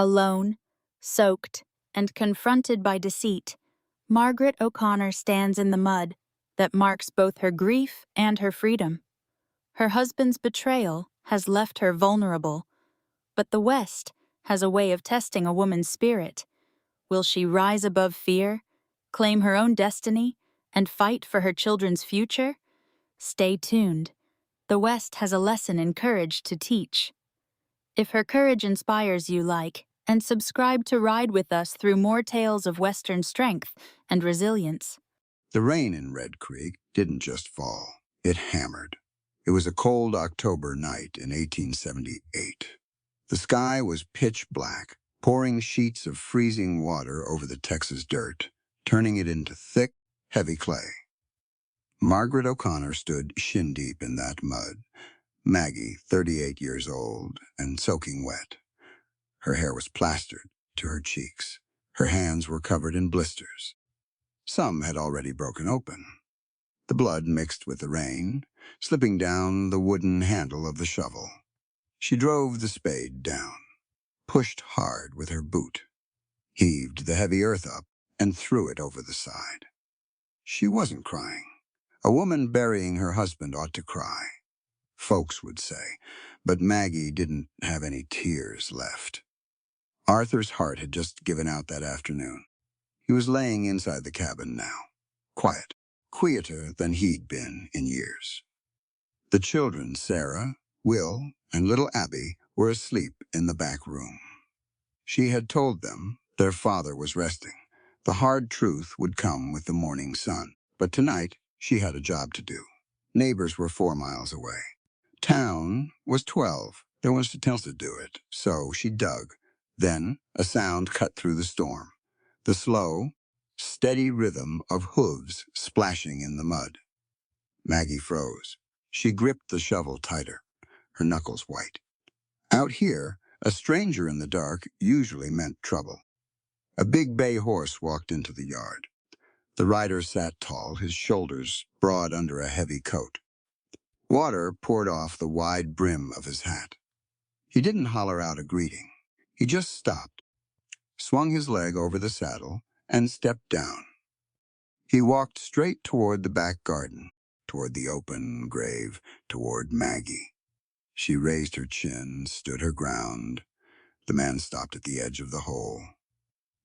Alone, soaked, and confronted by deceit, Margaret O'Connor stands in the mud that marks both her grief and her freedom. Her husband's betrayal has left her vulnerable, but the West has a way of testing a woman's spirit. Will she rise above fear, claim her own destiny, and fight for her children's future? Stay tuned. The West has a lesson in courage to teach. If her courage inspires you, like and subscribe to ride with us through more tales of Western strength and resilience. The rain in Red Creek didn't just fall, it hammered. It was a cold October night in 1878. The sky was pitch black, pouring sheets of freezing water over the Texas dirt, turning it into thick, heavy clay. Margaret O'Connor stood shin-deep in that mud, Maggie, 38 years old, and soaking wet. Her hair was plastered to her cheeks. Her hands were covered in blisters. Some had already broken open. The blood mixed with the rain, slipping down the wooden handle of the shovel. She drove the spade down, pushed hard with her boot, heaved the heavy earth up, and threw it over the side. She wasn't crying. A woman burying her husband ought to cry, folks would say, but Maggie didn't have any tears left. Arthur's heart had just given out that afternoon. He was laying inside the cabin now, quiet, quieter than he'd been in years. The children, Sarah, Will, and little Abby, were asleep in the back room. She had told them their father was resting. The hard truth would come with the morning sun, but tonight she had a job to do. Neighbors were 4 miles away. Town was 12. There was still to do it, so she dug. Then a sound cut through the storm. The slow, steady rhythm of hooves splashing in the mud. Maggie froze. She gripped the shovel tighter, her knuckles white. Out here, a stranger in the dark usually meant trouble. A big bay horse walked into the yard. The rider sat tall, his shoulders broad under a heavy coat. Water poured off the wide brim of his hat. He didn't holler out a greeting. He just stopped, swung his leg over the saddle, and stepped down. He walked straight toward the back garden, toward the open grave, toward Maggie. She raised her chin, stood her ground. The man stopped at the edge of the hole.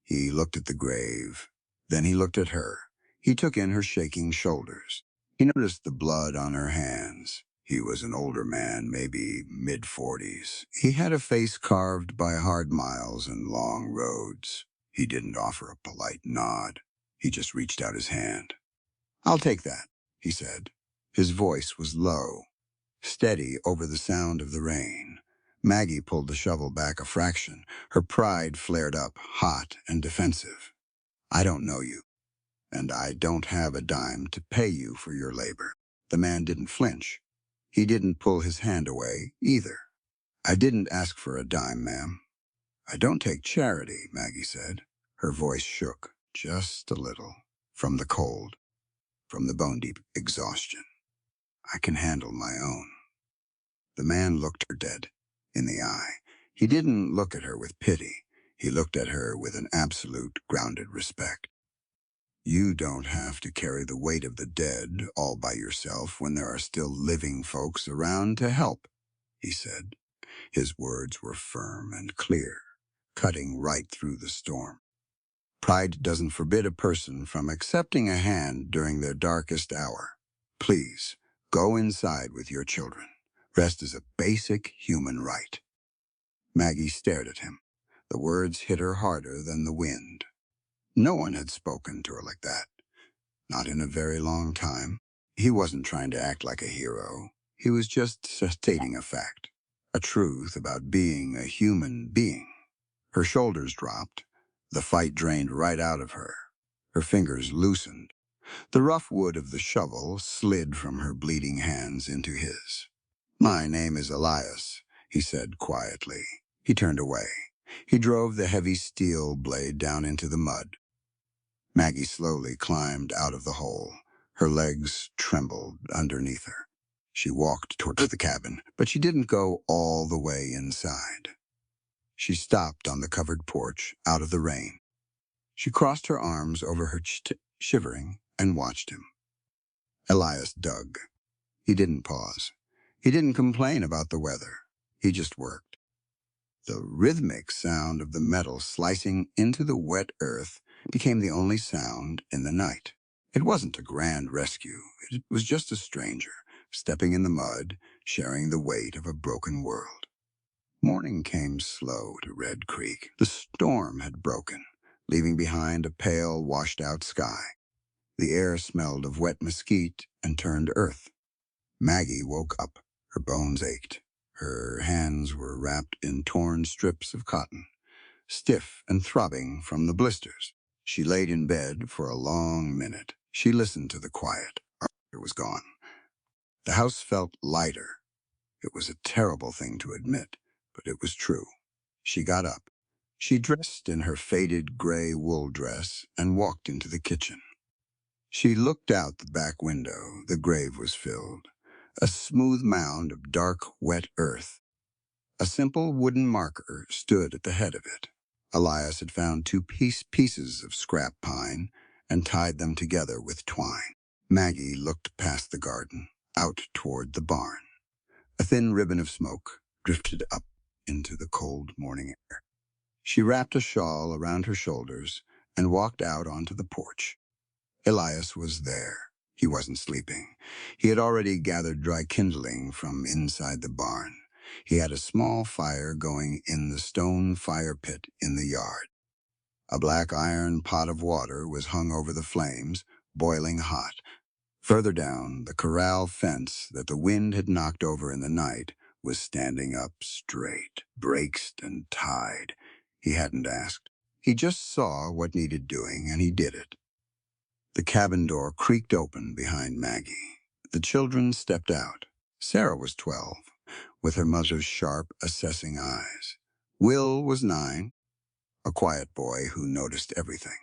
He looked at the grave. Then he looked at her. He took in her shaking shoulders. He noticed the blood on her hands. He was an older man, maybe mid-40s. He had a face carved by hard miles and long roads. He didn't offer a polite nod. He just reached out his hand. "I'll take that," he said. His voice was low, steady over the sound of the rain. Maggie pulled the shovel back a fraction. Her pride flared up, hot and defensive. "I don't know you, and I don't have a dime to pay you for your labor." The man didn't flinch. He didn't pull his hand away, either. "I didn't ask for a dime, ma'am." "I don't take charity," Maggie said. Her voice shook, just a little, from the cold, from the bone-deep exhaustion. "I can handle my own." The man looked her dead in the eye. He didn't look at her with pity. He looked at her with an absolute, grounded respect. "You don't have to carry the weight of the dead all by yourself when there are still living folks around to help," he said. His words were firm and clear, cutting right through the storm. Pride doesn't forbid a person from accepting a hand during their darkest hour. Please, go inside with your children. Rest is a basic human right. Maggie stared at him. The words hit her harder than the wind. No one had spoken to her like that. Not in a very long time. He wasn't trying to act like a hero. He was just stating a fact, a truth about being a human being. Her shoulders dropped. The fight drained right out of her. Her fingers loosened. The rough wood of the shovel slid from her bleeding hands into his. "My name is Elias," he said quietly. He turned away. He drove the heavy steel blade down into the mud. Maggie slowly climbed out of the hole. Her legs trembled underneath her. She walked toward the cabin, but she didn't go all the way inside. She stopped on the covered porch, out of the rain. She crossed her arms over her shivering, and watched him. Elias dug. He didn't pause. He didn't complain about the weather. He just worked. The rhythmic sound of the metal slicing into the wet earth became the only sound in the night. It wasn't a grand rescue. It was just a stranger, stepping in the mud, sharing the weight of a broken world. Morning came slow to Red Creek. The storm had broken, leaving behind a pale, washed-out sky. The air smelled of wet mesquite and turned earth. Maggie woke up. Her bones ached. Her hands were wrapped in torn strips of cotton, stiff and throbbing from the blisters. She laid in bed for a long minute. She listened to the quiet. Arthur was gone. The house felt lighter. It was a terrible thing to admit, but it was true. She got up. She dressed in her faded gray wool dress and walked into the kitchen. She looked out the back window. The grave was filled. A smooth mound of dark, wet earth. A simple wooden marker stood at the head of it. Elias had found two pieces of scrap pine and tied them together with twine. Maggie looked past the garden, out toward the barn. A thin ribbon of smoke drifted up into the cold morning air. She wrapped a shawl around her shoulders and walked out onto the porch. Elias was there. He wasn't sleeping. He had already gathered dry kindling from inside the barn. He had a small fire going in the stone fire pit in the yard. A black iron pot of water was hung over the flames, boiling hot. Further down, the corral fence that the wind had knocked over in the night was standing up straight, braced and tied. He hadn't asked. He just saw what needed doing, and he did it. The cabin door creaked open behind Maggie. The children stepped out. Sarah was 12, with her mother's sharp, assessing eyes. Will was 9, a quiet boy who noticed everything.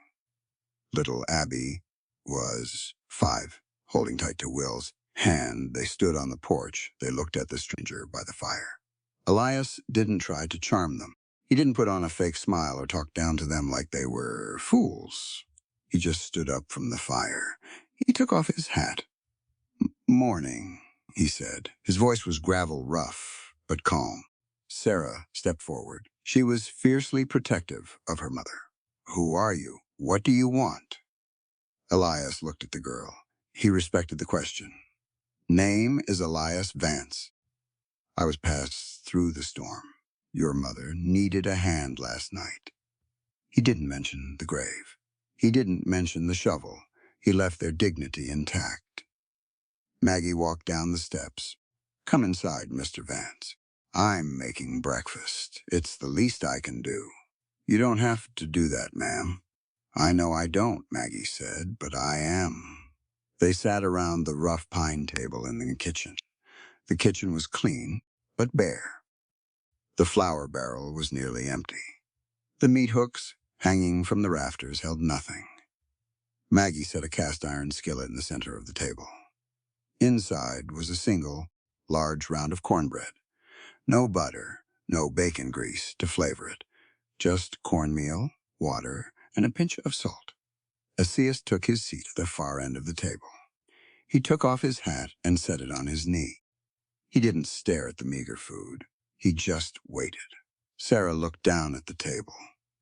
Little Abby was 5. Holding tight to Will's hand, they stood on the porch. They looked at the stranger by the fire. Elias didn't try to charm them. He didn't put on a fake smile or talk down to them like they were fools. He just stood up from the fire. He took off his hat. "Morning," he said. His voice was gravel rough, but calm. Sarah stepped forward. She was fiercely protective of her mother. "Who are you? What do you want?" Elias looked at the girl. He respected the question. "Name is Elias Vance. I was passed through the storm. Your mother needed a hand last night." He didn't mention the grave. He didn't mention the shovel. He left their dignity intact. Maggie walked down the steps. "Come inside, Mr. Vance. I'm making breakfast. It's the least I can do." "You don't have to do that, ma'am." "I know I don't," Maggie said, "but I am." They sat around the rough pine table in the kitchen. The kitchen was clean, but bare. The flour barrel was nearly empty. The meat hooks, hanging from the rafters, held nothing. Maggie set a cast-iron skillet in the center of the table. Inside was a single, large round of cornbread. No butter, no bacon grease to flavor it. Just cornmeal, water, and a pinch of salt. Elias took his seat at the far end of the table. He took off his hat and set it on his knee. He didn't stare at the meager food. He just waited. Sarah looked down at the table.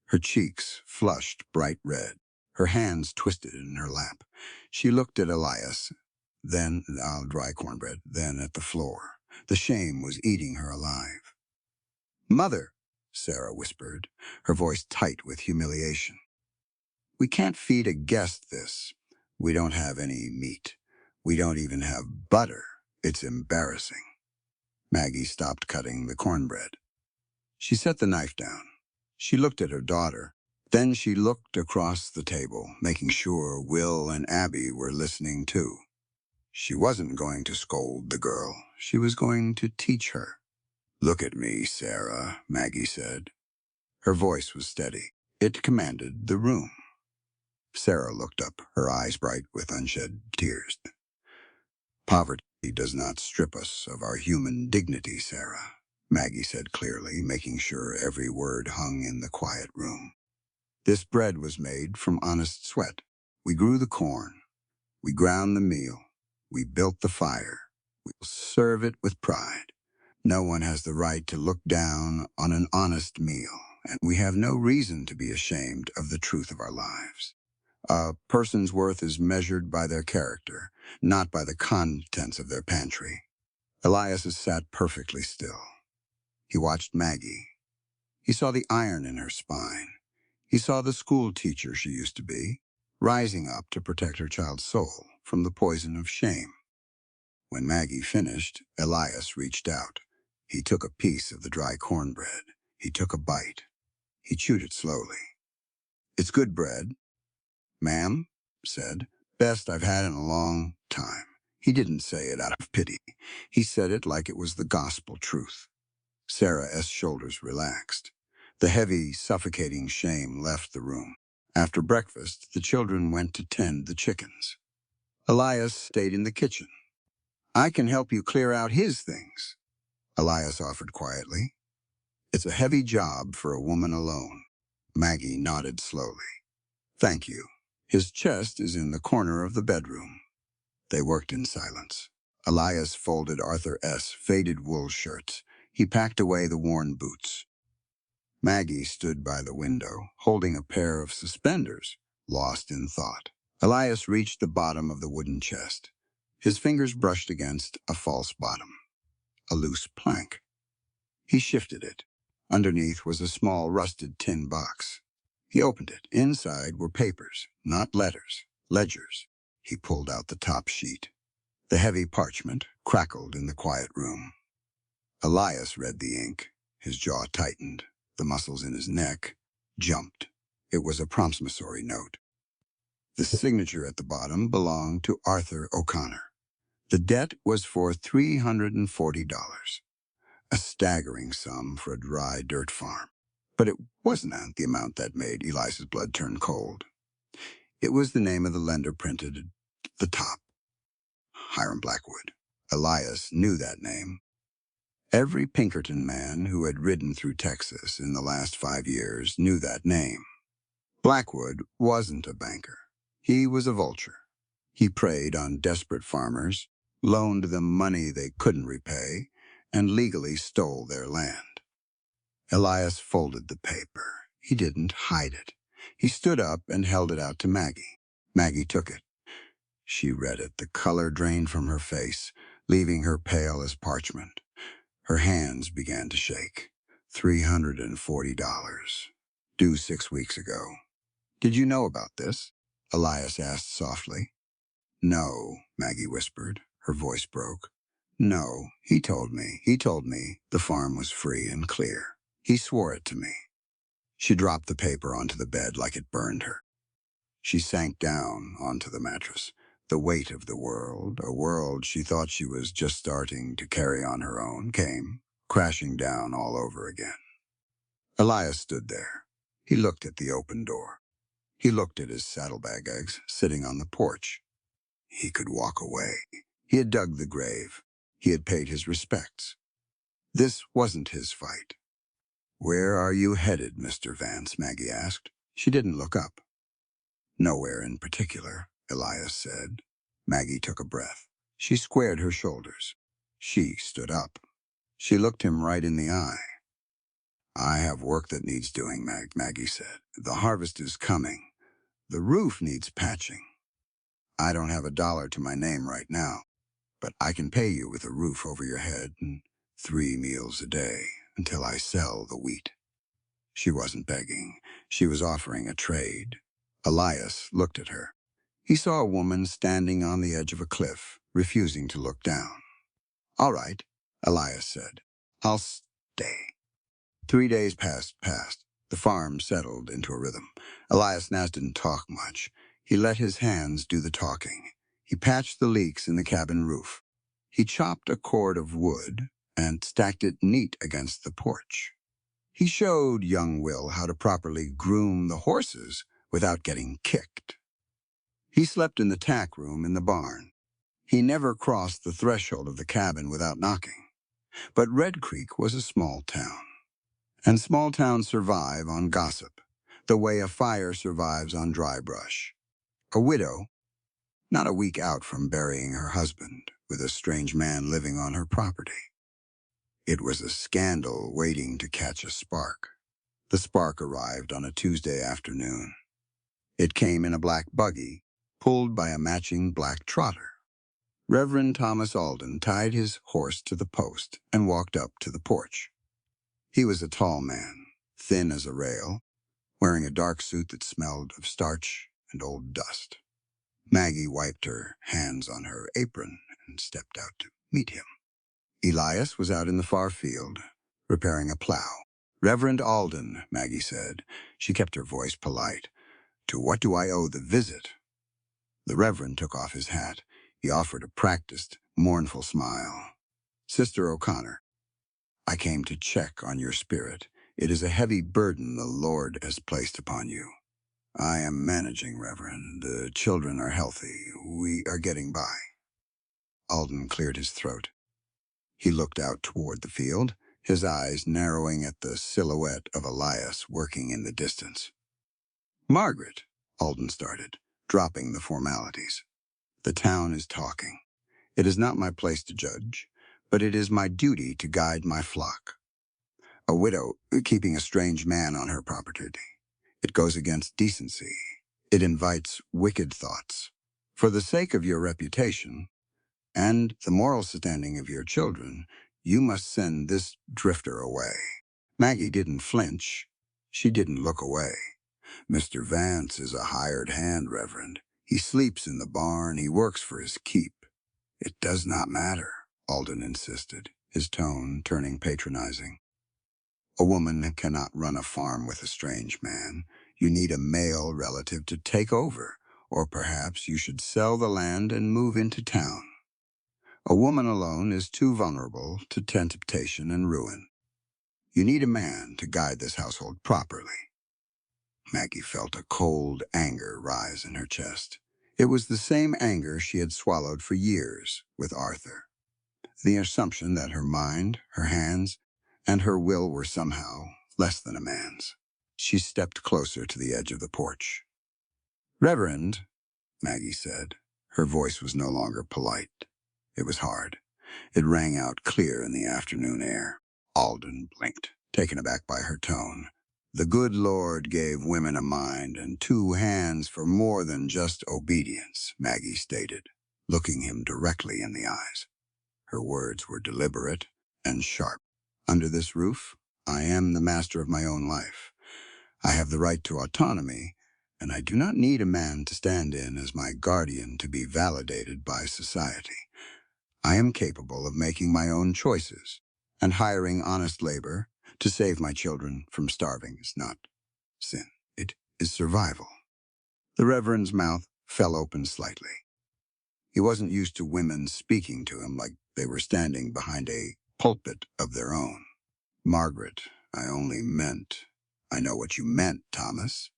Her cheeks flushed bright red. Her hands twisted in her lap. She looked at Elias, then at dry cornbread, then at the floor. The shame was eating her alive. "Mother," Sarah whispered, her voice tight with humiliation. "We can't feed a guest this. We don't have any meat. We don't even have butter. It's embarrassing." Maggie stopped cutting the cornbread. She set the knife down. She looked at her daughter. Then she looked across the table, making sure Will and Abby were listening too. She wasn't going to scold the girl. She was going to teach her. "Look at me, Sarah," Maggie said. Her voice was steady. It commanded the room. Sarah looked up, her eyes bright with unshed tears. "Poverty does not strip us of our human dignity, Sarah. Maggie said clearly, making sure every word hung in the quiet room. This bread was made from honest sweat. We grew the corn. We ground the meal. We built the fire. We'll serve it with pride. No one has the right to look down on an honest meal, and we have no reason to be ashamed of the truth of our lives. A person's worth is measured by their character, not by the contents of their pantry. Elias sat perfectly still. He watched Maggie. He saw the iron in her spine. He saw the school teacher she used to be, rising up to protect her child's soul from the poison of shame. When Maggie finished, Elias reached out. He took a piece of the dry cornbread. He took a bite. He chewed it slowly. "It's good bread," "Ma'am," said. "Best I've had in a long time." He didn't say it out of pity. He said it like it was the gospel truth. Sarah's shoulders relaxed. The heavy, suffocating shame left the room. After breakfast, the children went to tend the chickens. Elias stayed in the kitchen. "I can help you clear out his things," Elias offered quietly. "It's a heavy job for a woman alone." Maggie nodded slowly. "Thank you. His chest is in the corner of the bedroom." They worked in silence. Elias folded Arthur's faded wool shirts. He packed away the worn boots. Maggie stood by the window, holding a pair of suspenders, lost in thought. Elias reached the bottom of the wooden chest. His fingers brushed against a false bottom, a loose plank. He shifted it. Underneath was a small rusted tin box. He opened it. Inside were papers, not letters, ledgers. He pulled out the top sheet. The heavy parchment crackled in the quiet room. Elias read the ink. His jaw tightened. The muscles in his neck jumped. It was a promissory note. The signature at the bottom belonged to Arthur O'Connor. The debt was for $340, a staggering sum for a dry dirt farm. But it wasn't the amount that made Elias's blood turn cold. It was the name of the lender printed at the top, Hiram Blackwood. Elias knew that name. Every Pinkerton man who had ridden through Texas in the last 5 years knew that name. Blackwood wasn't a banker. He was a vulture. He preyed on desperate farmers, loaned them money they couldn't repay, and legally stole their land. Elias folded the paper. He didn't hide it. He stood up and held it out to Maggie. Maggie took it. She read it. The color drained from her face, leaving her pale as parchment. Her hands began to shake. $340, due 6 weeks ago. "Did you know about this?" Elias asked softly. "No," Maggie whispered. Her voice broke. "No, he told me. He told me the farm was free and clear. He swore it to me." She dropped the paper onto the bed like it burned her. She sank down onto the mattress. The weight of the world, a world she thought she was just starting to carry on her own, came crashing down all over again. Elias stood there. He looked at the open door. He looked at his saddlebag eggs sitting on the porch. He could walk away. He had dug the grave. He had paid his respects. This wasn't his fight. "Where are you headed, Mr. Vance?" Maggie asked. She didn't look up. "Nowhere in particular," Elias said. Maggie took a breath. She squared her shoulders. She stood up. She looked him right in the eye. "I have work that needs doing," Maggie said. "The harvest is coming. The roof needs patching. I don't have $1 to my name right now, but I can pay you with a roof over your head and 3 meals a day until I sell the wheat." She wasn't begging. She was offering a trade. Elias looked at her. He saw a woman standing on the edge of a cliff, refusing to look down. "All right," Elias said. "I'll stay." 3 days passed. The farm settled into a rhythm. Elias now didn't talk much. He let his hands do the talking. He patched the leaks in the cabin roof. He chopped a cord of wood and stacked it neat against the porch. He showed young Will how to properly groom the horses without getting kicked. He slept in the tack room in the barn. He never crossed the threshold of the cabin without knocking. But Red Creek was a small town, and small towns survive on gossip, the way a fire survives on dry brush. A widow, not a week out from burying her husband, with a strange man living on her property. It was a scandal waiting to catch a spark. The spark arrived on a Tuesday afternoon. It came in a black buggy, pulled by a matching black trotter. Reverend Thomas Alden tied his horse to the post and walked up to the porch. He was a tall man, thin as a rail, wearing a dark suit that smelled of starch and old dust. Maggie wiped her hands on her apron and stepped out to meet him. Elias was out in the far field, repairing a plow. "Reverend Alden," Maggie said. She kept her voice polite. "To what do I owe the visit?" The Reverend took off his hat. He offered a practiced, mournful smile. "Sister O'Connor, I came to check on your spirit. It is a heavy burden the Lord has placed upon you." "I am managing, Reverend. The children are healthy. We are getting by." Alden cleared his throat. He looked out toward the field, his eyes narrowing at the silhouette of Elias working in the distance. "Margaret," Alden started, dropping the formalities. "The town is talking. It is not my place to judge, but it is my duty to guide my flock. A widow keeping a strange man on her property. It goes against decency. It invites wicked thoughts. For the sake of your reputation and the moral standing of your children, you must send this drifter away." Maggie didn't flinch. She didn't look away. "Mr. Vance is a hired hand, Reverend. He sleeps in the barn. He works for his keep." "It does not matter," Alden insisted, his tone turning patronizing. "A woman cannot run a farm with a strange man. You need a male relative to take over, or perhaps you should sell the land and move into town. A woman alone is too vulnerable to temptation and ruin. You need a man to guide this household properly." Maggie felt a cold anger rise in her chest. It was the same anger she had swallowed for years with Arthur. The assumption that her mind, her hands, and her will were somehow less than a man's. She stepped closer to the edge of the porch. "Reverend," Maggie said. Her voice was no longer polite. It was hard. It rang out clear in the afternoon air. Alden blinked, taken aback by her tone. "The good Lord gave women a mind and two hands for more than just obedience," Maggie stated, looking him directly in the eyes. Her words were deliberate and sharp. "Under this roof, I am the master of my own life. I have the right to autonomy, and I do not need a man to stand in as my guardian to be validated by society. I am capable of making my own choices, and hiring honest labor to save my children from starving is not sin. It is survival." The Reverend's mouth fell open slightly. He wasn't used to women speaking to him like they were standing behind a pulpit of their own. "Margaret, I know what you meant, Thomas."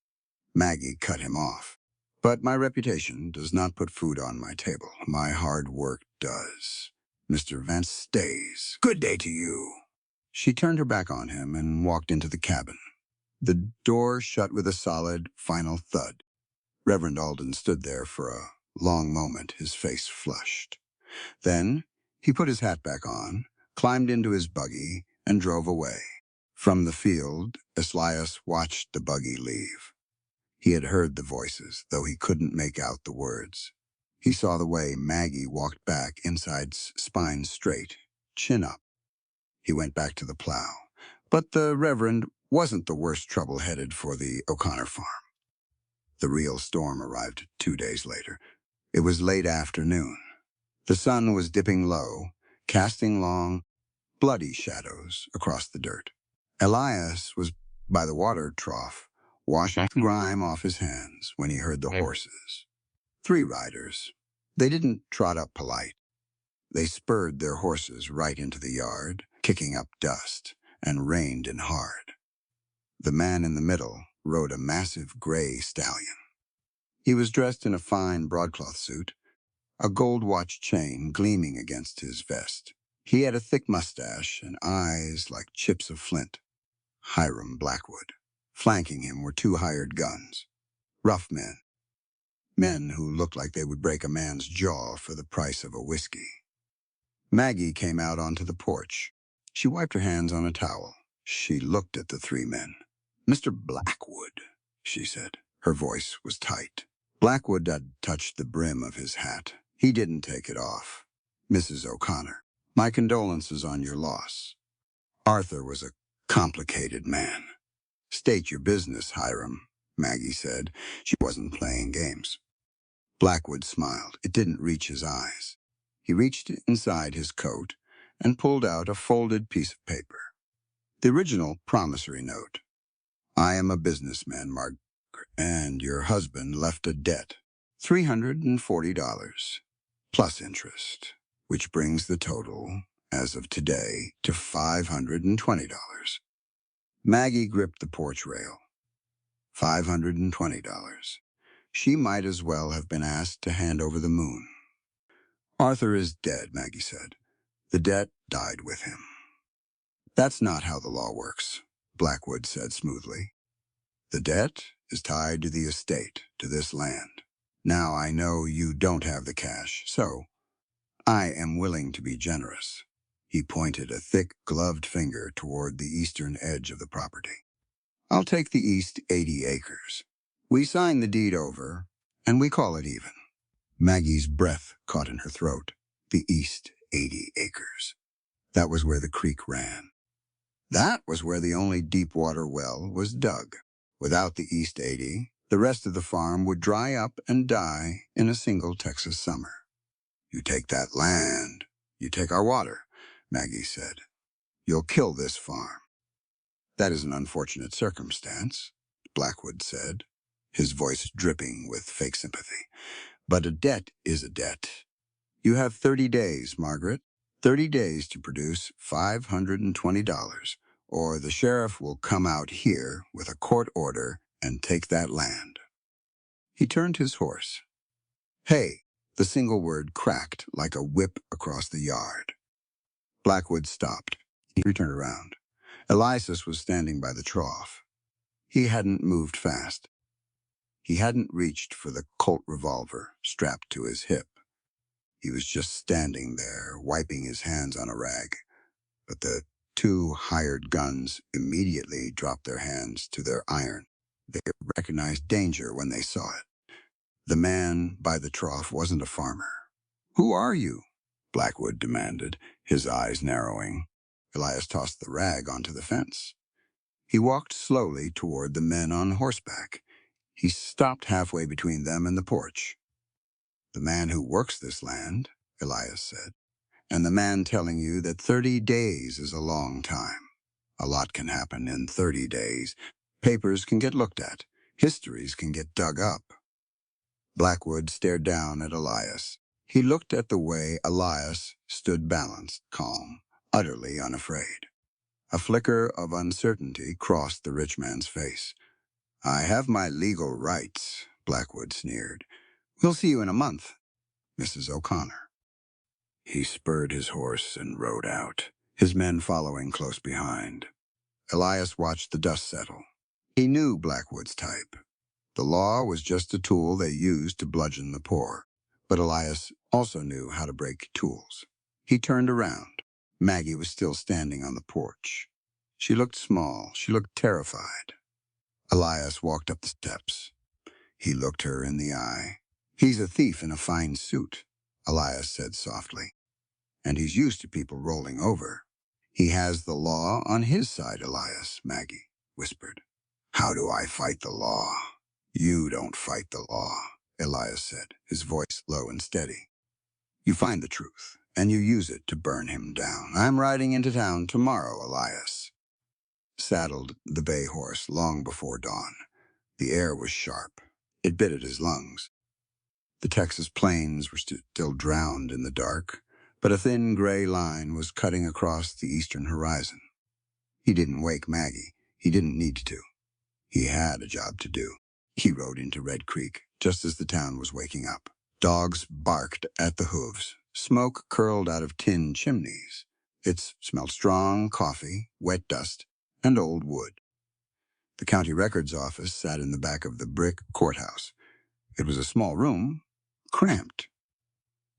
Maggie cut him off. "But my reputation does not put food on my table. My hard work does. Mr. Vance stays. Good day to you." She turned her back on him and walked into the cabin. The door shut with a solid, final thud. Reverend Alden stood there for a long moment, his face flushed. Then he put his hat back on, climbed into his buggy, and drove away. From the field, Elias watched the buggy leave. He had heard the voices, though he couldn't make out the words. He saw the way Maggie walked back, inside spine straight, chin up. He went back to the plow. But the Reverend wasn't the worst trouble headed for the O'Connor farm. The real storm arrived 2 days later. It was late afternoon. The sun was dipping low, casting long, bloody shadows across the dirt. Elias was by the water trough, washing the grime off his hands when he heard the horses. 3 riders. They didn't trot up polite. They spurred their horses right into the yard, kicking up dust, and reined in hard. The man in the middle rode a massive gray stallion. He was dressed in a fine broadcloth suit, a gold watch chain gleaming against his vest. He had a thick mustache and eyes like chips of flint. Hiram Blackwood. Flanking him were two hired guns. Rough men. Men who looked like they would break a man's jaw for the price of a whiskey. Maggie came out onto the porch. She wiped her hands on a towel. She looked at the three men. "Mr. Blackwood," she said. Her voice was tight. Blackwood had touched the brim of his hat. He didn't take it off. "Mrs. O'Connor, my condolences on your loss." Arthur was a complicated man. "State your business, Hiram," Maggie said. She wasn't playing games. Blackwood smiled. It didn't reach his eyes. He reached inside his coat and pulled out a folded piece of paper. The original promissory note. "I am a businessman, Margaret, and your husband left a debt, $340, plus interest, which brings the total, as of today, to $520. Maggie gripped the porch rail. $520. She might as well have been asked to hand over the moon. "Arthur is dead," Maggie said. "The debt died with him." "That's not how the law works," Blackwood said smoothly. "The debt is tied to the estate, to this land. Now I know you don't have the cash, so I am willing to be generous." He pointed a thick, gloved finger toward the eastern edge of the property. "I'll take the east 80 acres. We sign the deed over, and we call it even." Maggie's breath caught in her throat. The east 80 acres. That was where the creek ran. That was where the only deep water well was dug. Without the east 80, the rest of the farm would dry up and die in a single Texas summer. "You take that land, you take our water," Maggie said. "You'll kill this farm." "That is an unfortunate circumstance," Blackwood said, his voice dripping with fake sympathy. "But a debt is a debt. You have 30 days, Margaret. 30 days to produce $520, or the sheriff will come out here with a court order and take that land." He turned his horse. "Hey," the single word cracked like a whip across the yard. Blackwood stopped. He turned around. Elias was standing by the trough. He hadn't moved fast. He hadn't reached for the Colt revolver strapped to his hip. He was just standing there, wiping his hands on a rag. But the two hired guns immediately dropped their hands to their iron. They recognized danger when they saw it. The man by the trough wasn't a farmer. "Who are you?" Blackwood demanded, his eyes narrowing. Elias tossed the rag onto the fence. He walked slowly toward the men on horseback. He stopped halfway between them and the porch. "The man who works this land," Elias said, "and the man telling you that 30 days is a long time. A lot can happen in 30 days. Papers can get looked at. Histories can get dug up." Blackwood stared down at Elias. He looked at the way Elias stood balanced, calm, utterly unafraid. A flicker of uncertainty crossed the rich man's face. "I have my legal rights," Blackwood sneered. "We'll see you in a month, Mrs. O'Connor." He spurred his horse and rode out, his men following close behind. Elias watched the dust settle. He knew Blackwood's type. The law was just a tool they used to bludgeon the poor, but Elias also knew how to break tools. He turned around. Maggie was still standing on the porch. She looked small. She looked terrified. Elias walked up the steps. He looked her in the eye. "He's a thief in a fine suit," Elias said softly. "And he's used to people rolling over." "He has the law on his side, Elias," Maggie whispered. "How do I fight the law?" "You don't fight the law," Elias said, his voice low and steady. "You find the truth, and you use it to burn him down. I'm riding into town tomorrow," Elias saddled the bay horse long before dawn. The air was sharp. It bit at his lungs. The Texas plains were still drowned in the dark, but a thin gray line was cutting across the eastern horizon. He didn't wake Maggie. He didn't need to. He had a job to do. He rode into Red Creek just as the town was waking up. Dogs barked at the hooves. Smoke curled out of tin chimneys. It smelled strong coffee, wet dust, and old wood. The county records office sat in the back of the brick courthouse. It was a small room, cramped,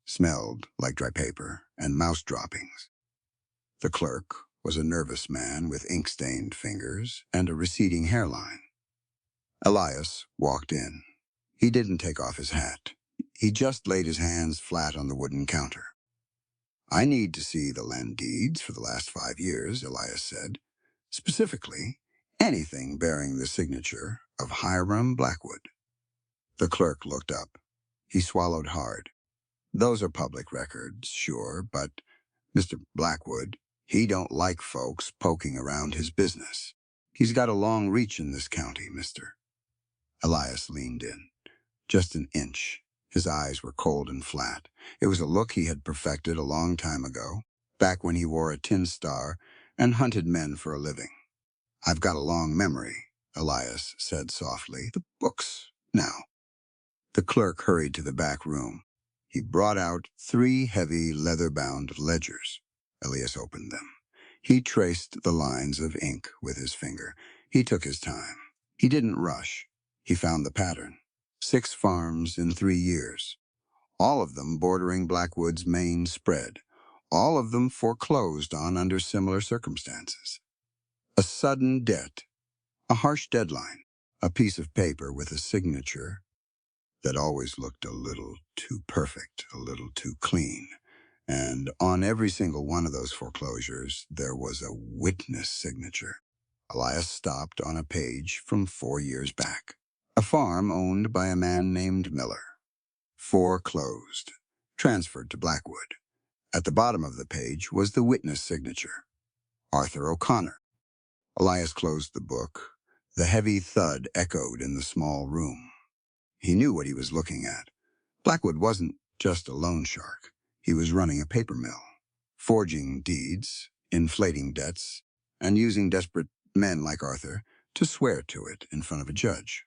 smelled like dry paper and mouse droppings. The clerk was a nervous man with ink-stained fingers and a receding hairline. Elias walked in. He didn't take off his hat. He just laid his hands flat on the wooden counter. "I need to see the land deeds for the last 5 years," Elias said. "Specifically, anything bearing the signature of Hiram Blackwood." The clerk looked up. He swallowed hard. "Those are public records, sure, but Mr. Blackwood, he don't like folks poking around his business. He's got a long reach in this county, mister." Elias leaned in, just an inch. His eyes were cold and flat. It was a look he had perfected a long time ago, back when he wore a tin star and hunted men for a living. "I've got a long memory," Elias said softly. "The books, now." The clerk hurried to the back room. He brought out 3 heavy, leather-bound ledgers. Elias opened them. He traced the lines of ink with his finger. He took his time. He didn't rush. He found the pattern. 6 farms in 3 years. All of them bordering Blackwood's main spread. All of them foreclosed on under similar circumstances. A sudden debt. A harsh deadline. A piece of paper with a signature that always looked a little too perfect, a little too clean. And on every single one of those foreclosures, there was a witness signature. Elias stopped on a page from 4 years back. A farm owned by a man named Miller. Foreclosed. Transferred to Blackwood. At the bottom of the page was the witness signature. Arthur O'Connor. Elias closed the book. The heavy thud echoed in the small room. He knew what he was looking at. Blackwood wasn't just a loan shark. He was running a paper mill, forging deeds, inflating debts, and using desperate men like Arthur to swear to it in front of a judge.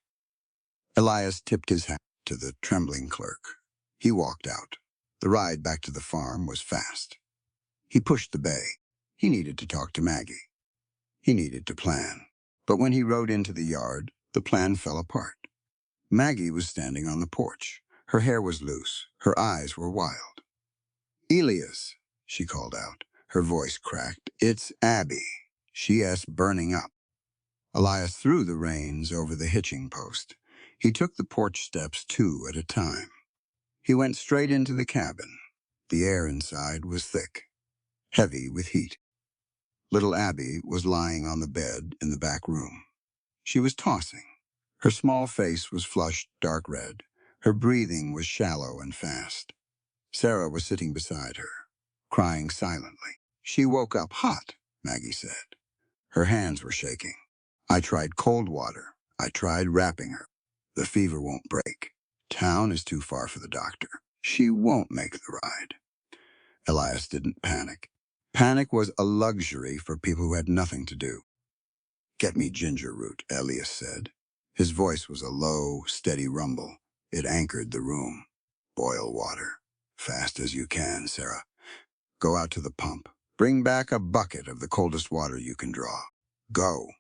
Elias tipped his hat to the trembling clerk. He walked out. The ride back to the farm was fast. He pushed the bay. He needed to talk to Maggie. He needed to plan. But when he rode into the yard, the plan fell apart. Maggie was standing on the porch. Her hair was loose. Her eyes were wild. "Elias," she called out. Her voice cracked. "It's Abby. She's burning up." Elias threw the reins over the hitching post. He took the porch steps 2 at a time. He went straight into the cabin. The air inside was thick, heavy with heat. Little Abby was lying on the bed in the back room. She was tossing. Her small face was flushed dark red. Her breathing was shallow and fast. Sarah was sitting beside her, crying silently. "She woke up hot," Maggie said. Her hands were shaking. "I tried cold water. I tried wrapping her. The fever won't break. Town is too far for the doctor. She won't make the ride." Elias didn't panic. Panic was a luxury for people who had nothing to do. "Get me ginger root," Elias said. His voice was a low, steady rumble. It anchored the room. "Boil water. Fast as you can, Sarah. Go out to the pump. Bring back a bucket of the coldest water you can draw. Go."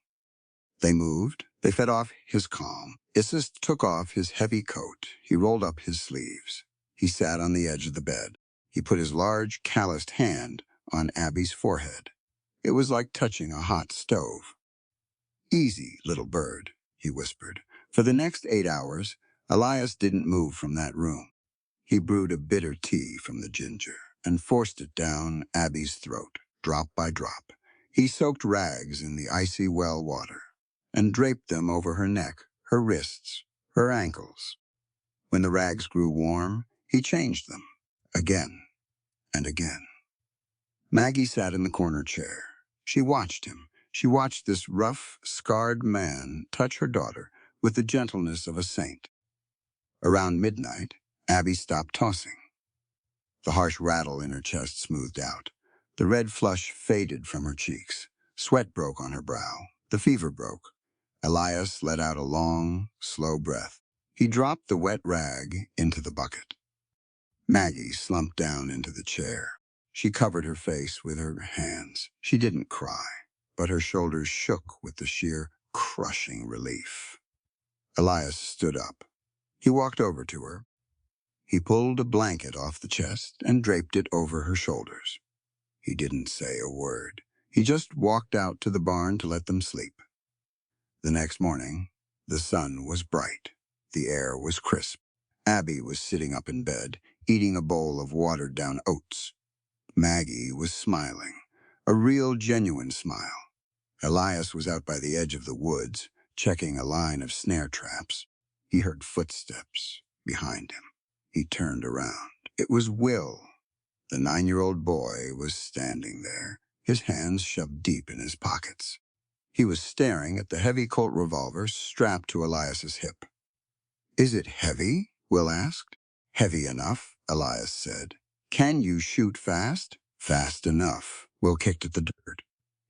They moved. They fed off his calm. Isis took off his heavy coat. He rolled up his sleeves. He sat on the edge of the bed. He put his large, calloused hand on Abby's forehead. It was like touching a hot stove. "Easy, little bird," he whispered. For the next 8 hours, Elias didn't move from that room. He brewed a bitter tea from the ginger and forced it down Abby's throat, drop by drop. He soaked rags in the icy well water and draped them over her neck, her wrists, her ankles. When the rags grew warm, he changed them, again and again. Maggie sat in the corner chair. She watched him. She watched this rough, scarred man touch her daughter with the gentleness of a saint. Around midnight, Abby stopped tossing. The harsh rattle in her chest smoothed out. The red flush faded from her cheeks. Sweat broke on her brow. The fever broke. Elias let out a long, slow breath. He dropped the wet rag into the bucket. Maggie slumped down into the chair. She covered her face with her hands. She didn't cry, but her shoulders shook with the sheer, crushing relief. Elias stood up. He walked over to her. He pulled a blanket off the chest and draped it over her shoulders. He didn't say a word. He just walked out to the barn to let them sleep. The next morning, the sun was bright. The air was crisp. Abby was sitting up in bed, eating a bowl of watered-down oats. Maggie was smiling, a real, genuine smile. Elias was out by the edge of the woods, checking a line of snare traps. He heard footsteps behind him. He turned around. It was Will. The 9-year-old boy was standing there, his hands shoved deep in his pockets. He was staring at the heavy Colt revolver strapped to Elias's hip. "Is it heavy?" Will asked. "Heavy enough," Elias said. "Can you shoot fast?" "Fast enough." Will kicked at the dirt.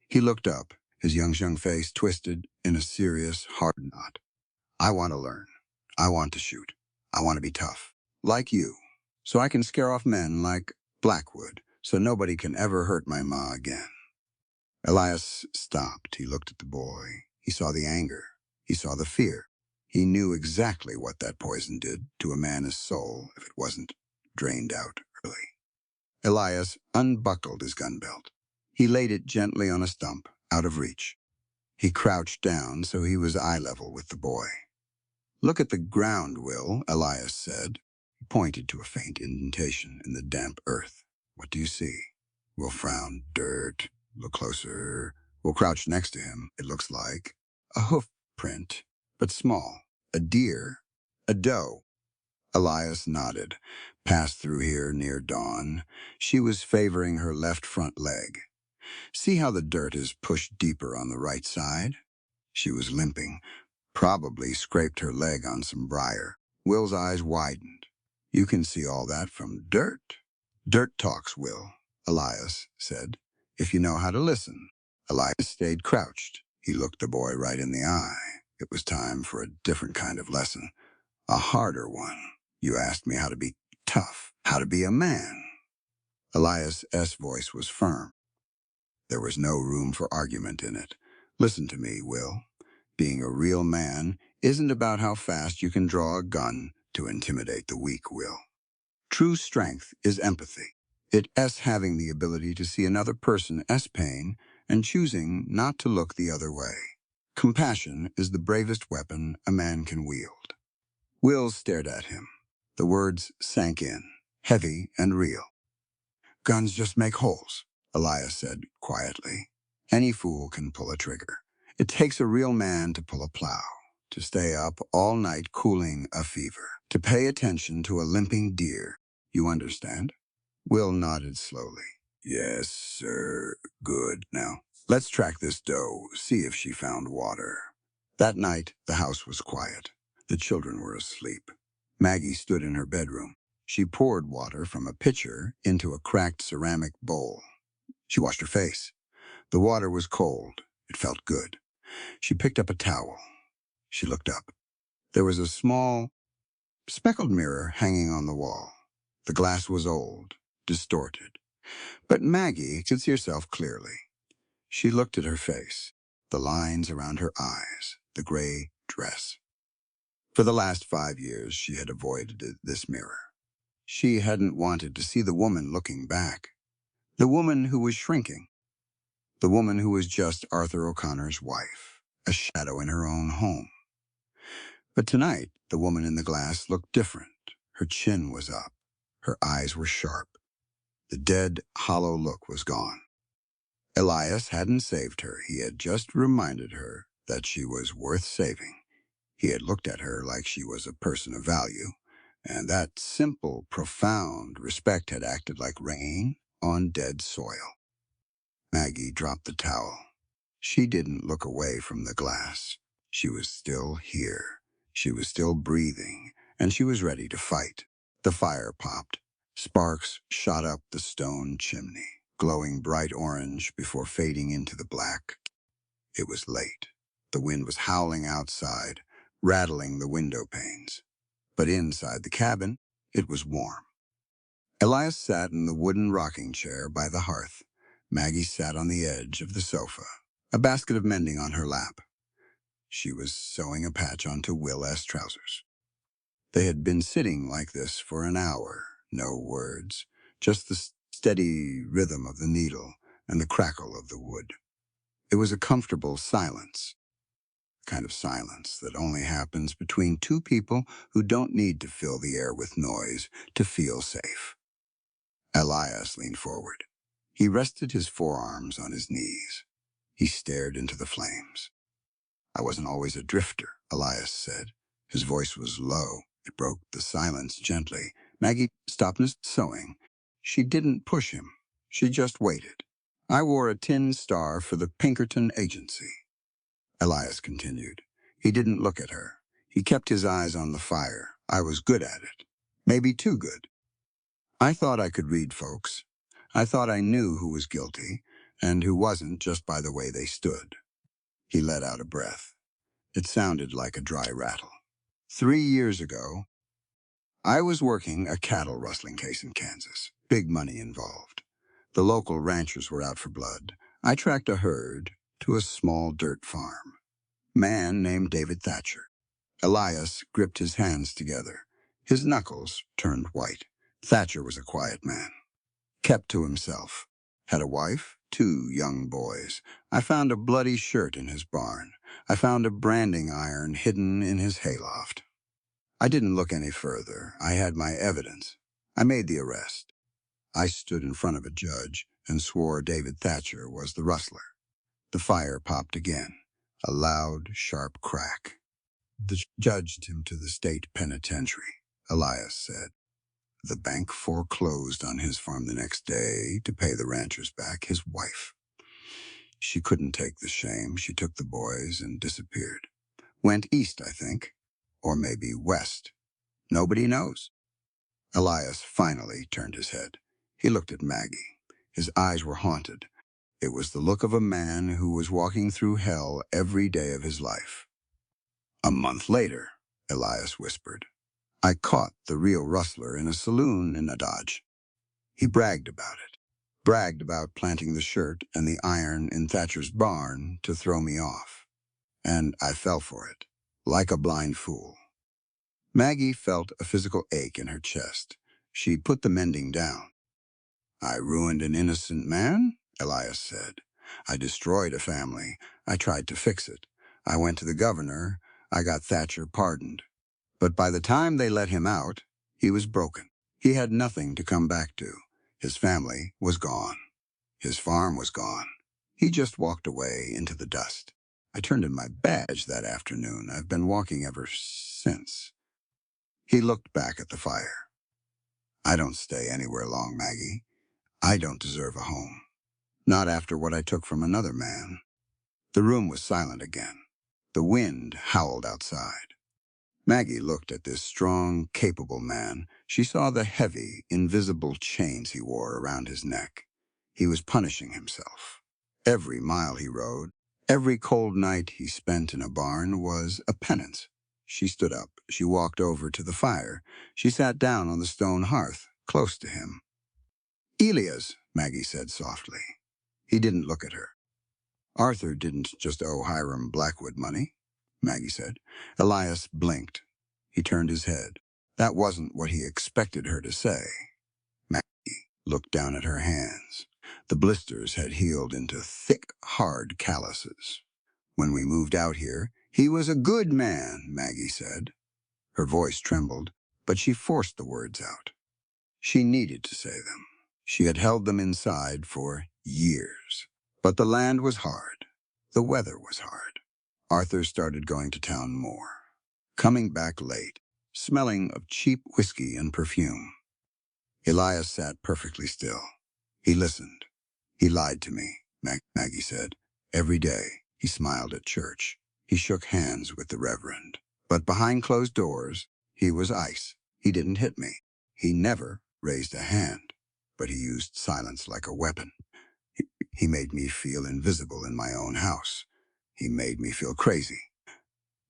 He looked up, his young face twisted in a serious, hard knot. "I want to learn. I want to shoot. I want to be tough. Like you. So I can scare off men like Blackwood, so nobody can ever hurt my ma again." Elias stopped. He looked at the boy. He saw the anger. He saw the fear. He knew exactly what that poison did to a man's soul if it wasn't drained out early. Elias unbuckled his gun belt. He laid it gently on a stump, out of reach. He crouched down so he was eye level with the boy. "Look at the ground, Will," Elias said. He pointed to a faint indentation in the damp earth. "What do you see?" Will frowned. "Dirt." "Look closer." Will crouched next to him. "It looks like a hoof print, but small. A deer. A doe." Elias nodded. "Passed through here near dawn. She was favoring her left front leg. See how the dirt is pushed deeper on the right side? She was limping. Probably scraped her leg on some briar." Will's eyes widened. "You can see all that from dirt?" "Dirt talks, Will," Elias said, "if you know how to listen." Elias stayed crouched. He looked the boy right in the eye. It was time for a different kind of lesson. A harder one. "You asked me how to be tough, how to be a man." Elias' voice was firm. There was no room for argument in it. "Listen to me, Will. Being a real man isn't about how fast you can draw a gun to intimidate the weak, Will. True strength is empathy. It's having the ability to see another person's pain and choosing not to look the other way. Compassion is the bravest weapon a man can wield." Will stared at him. The words sank in, heavy and real. "Guns just make holes," Elias said quietly. "Any fool can pull a trigger. It takes a real man to pull a plow, to stay up all night cooling a fever, to pay attention to a limping deer. You understand?" Will nodded slowly. "Yes, sir. Good. Now, let's track this doe, see if she found water." That night, the house was quiet. The children were asleep. Maggie stood in her bedroom. She poured water from a pitcher into a cracked ceramic bowl. She washed her face. The water was cold. It felt good. She picked up a towel. She looked up. There was a small, speckled mirror hanging on the wall. The glass was old, distorted. But Maggie could see herself clearly. She looked at her face, the lines around her eyes, the gray dress. For the last 5 years, she had avoided this mirror. She hadn't wanted to see the woman looking back. The woman who was shrinking. The woman who was just Arthur O'Connor's wife, a shadow in her own home. But tonight, the woman in the glass looked different. Her chin was up. Her eyes were sharp. The dead, hollow look was gone. Elias hadn't saved her. He had just reminded her that she was worth saving. He had looked at her like she was a person of value, and that simple, profound respect had acted like rain on dead soil. Maggie dropped the towel. She didn't look away from the glass. She was still here. She was still breathing, and she was ready to fight. The fire popped. Sparks shot up the stone chimney, glowing bright orange before fading into the black. It was late. The wind was howling outside, rattling the window panes. But inside the cabin, it was warm. Elias sat in the wooden rocking chair by the hearth. Maggie sat on the edge of the sofa, a basket of mending on her lap. She was sewing a patch onto Will S. trousers. They had been sitting like this for an hour, no words, just the steady rhythm of the needle and the crackle of the wood. It was a comfortable silence, the kind of silence that only happens between two people who don't need to fill the air with noise to feel safe. Elias leaned forward. He rested his forearms on his knees. He stared into the flames. "I wasn't always a drifter," Elias said. His voice was low. It broke the silence gently. Maggie stopped sewing. She didn't push him. She just waited. "I wore a tin star for the Pinkerton Agency," Elias continued. He didn't look at her. He kept his eyes on the fire. "I was good at it. Maybe too good. I thought I could read folks. I thought I knew who was guilty and who wasn't just by the way they stood." He let out a breath. It sounded like a dry rattle. 3 years ago, I was working a cattle rustling case in Kansas. Big money involved. The local ranchers were out for blood. I tracked a herd to a small dirt farm. Man named David Thatcher. Elias gripped his hands together. His knuckles turned white. Thatcher was a quiet man. Kept to himself. Had a wife, 2 young boys. I found a bloody shirt in his barn. I found a branding iron hidden in his hayloft. I didn't look any further. I had my evidence. I made the arrest. I stood in front of a judge and swore David Thatcher was the rustler. The fire popped again, a loud, sharp crack. "The judged him to the state penitentiary," Elias said. "The bank foreclosed on his farm the next day to pay the ranchers back. His wife. She couldn't take the shame. She took the boys and disappeared. Went east, I think. Or maybe west. Nobody knows." Elias finally turned his head. He looked at Maggie. His eyes were haunted. It was the look of a man who was walking through hell every day of his life. "A month later," Elias whispered, "I caught the real rustler in a saloon in Dodge. He bragged about it. Bragged about planting the shirt and the iron in Thatcher's barn to throw me off. And I fell for it, like a blind fool." Maggie felt a physical ache in her chest. She put the mending down. "I ruined an innocent man," Elias said. "I destroyed a family. I tried to fix it. I went to the governor. I got Thatcher pardoned. But by the time they let him out, he was broken. He had nothing to come back to. His family was gone. His farm was gone. He just walked away into the dust. I turned in my badge that afternoon. I've been walking ever since." He looked back at the fire. "I don't stay anywhere long, Maggie. I don't deserve a home. Not after what I took from another man." The room was silent again. The wind howled outside. Maggie looked at this strong, capable man. She saw the heavy, invisible chains he wore around his neck. He was punishing himself. Every mile he rode, every cold night he spent in a barn was a penance. She stood up. She walked over to the fire. She sat down on the stone hearth, close to him. "Elias," Maggie said softly. He didn't look at her. "Arthur didn't just owe Hiram Blackwood money," Maggie said. Elias blinked. He turned his head. That wasn't what he expected her to say. Maggie looked down at her hands. The blisters had healed into thick, hard calluses. "When we moved out here, he was a good man," Maggie said. Her voice trembled, but she forced the words out. She needed to say them. She had held them inside for years. But the land was hard. The weather was hard. Arthur started going to town more. Coming back late, smelling of cheap whiskey and perfume. Elias sat perfectly still. He listened. "He lied to me," Maggie said. "Every day, he smiled at church. He shook hands with the reverend. But behind closed doors, he was ice. He didn't hit me. He never raised a hand. But he used silence like a weapon. He made me feel invisible in my own house. He made me feel crazy.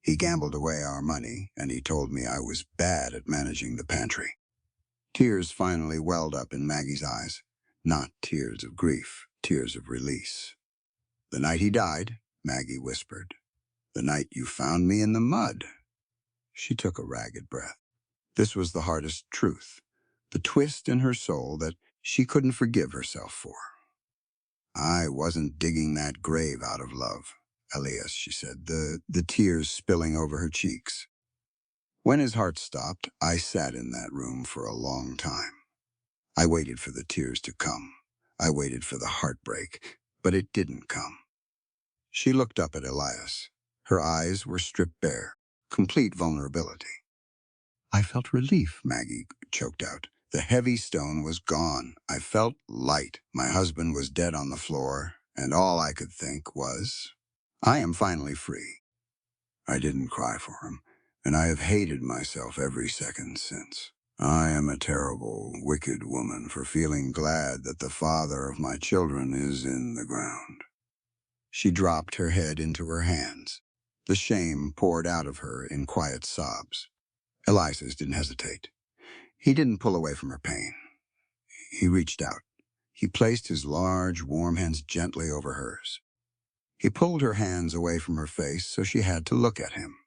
He gambled away our money, and he told me I was bad at managing the pantry. Tears finally welled up in Maggie's eyes. Not tears of grief, tears of release. "The night he died," Maggie whispered. "The night you found me in the mud." She took a ragged breath. This was the hardest truth, the twist in her soul that she couldn't forgive herself for. "I wasn't digging that grave out of love, Elias," she said, the tears spilling over her cheeks. When his heart stopped, I sat in that room for a long time. I waited for the tears to come. I waited for the heartbreak, but it didn't come. She looked up at Elias. Her eyes were stripped bare, complete vulnerability. "I felt relief," Maggie choked out. "The heavy stone was gone. I felt light. My husband was dead on the floor, and all I could think was, I am finally free." I didn't cry for him, and I have hated myself every second since. I am a terrible, wicked woman for feeling glad that the father of my children is in the ground. She dropped her head into her hands. The shame poured out of her in quiet sobs. Elias didn't hesitate. He didn't pull away from her pain. He reached out. He placed his large, warm hands gently over hers. He pulled her hands away from her face so she had to look at him.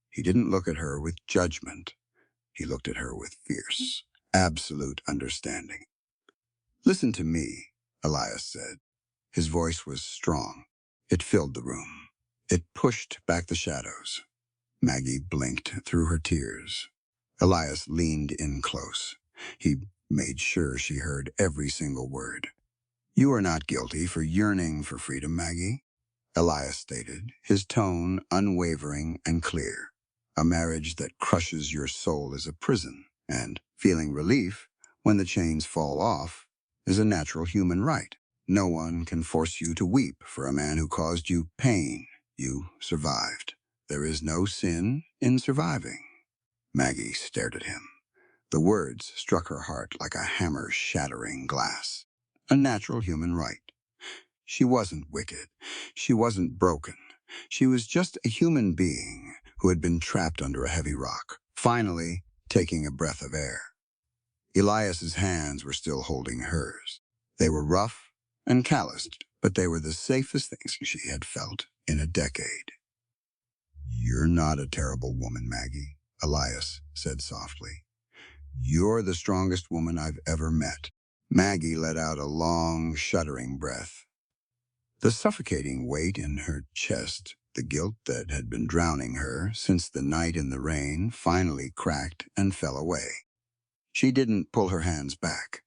He didn't look at her with judgment. He looked at her with fierce, absolute understanding. "Listen to me," Elias said. His voice was strong. It filled the room. It pushed back the shadows. Maggie blinked through her tears. Elias leaned in close. He made sure she heard every single word. "You are not guilty for yearning for freedom, Maggie," Elias stated, his tone unwavering and clear. "A marriage that crushes your soul is a prison, and feeling relief when the chains fall off is a natural human right. No one can force you to weep for a man who caused you pain. You survived. There is no sin in surviving." Maggie stared at him. The words struck her heart like a hammer shattering glass. A natural human right. She wasn't wicked. She wasn't broken. She was just a human being who had been trapped under a heavy rock, finally taking a breath of air. Elias's hands were still holding hers. They were rough and calloused, but they were the safest things she had felt in a decade. "You're not a terrible woman, Maggie," Elias said softly. "You're the strongest woman I've ever met." Maggie let out a long, shuddering breath. The suffocating weight in her chest, the guilt that had been drowning her since the night in the rain, finally cracked and fell away. She didn't pull her hands back.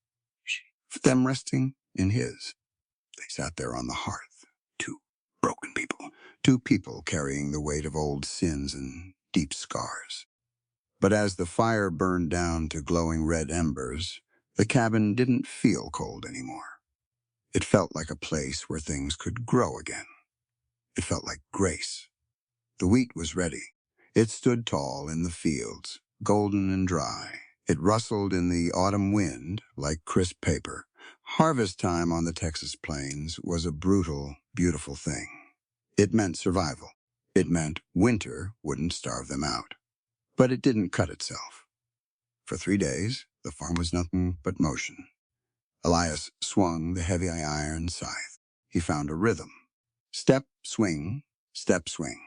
Them resting in his. They sat there on the hearth. Two broken people. Two people carrying the weight of old sins and deep scars. But as the fire burned down to glowing red embers, the cabin didn't feel cold anymore. It felt like a place where things could grow again. It felt like grace. The wheat was ready. It stood tall in the fields, golden and dry. It rustled in the autumn wind like crisp paper. Harvest time on the Texas plains was a brutal, beautiful thing. It meant survival. It meant winter wouldn't starve them out. But it didn't cut itself. For 3 days, the farm was nothing but motion. Elias swung the heavy iron scythe. He found a rhythm. Step, swing, step, swing.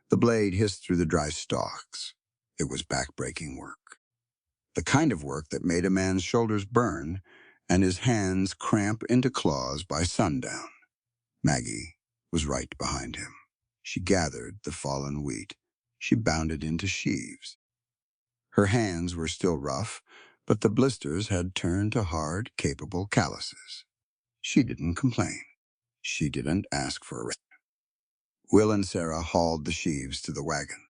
The blade hissed through the dry stalks. It was back-breaking work. The kind of work that made a man's shoulders burn and his hands cramp into claws by sundown. Maggie was right behind him. She gathered the fallen wheat. She bound it into sheaves. Her hands were still rough, but the blisters had turned to hard, capable calluses. She didn't complain. She didn't ask for a rest. Will and Sarah hauled the sheaves to the wagon.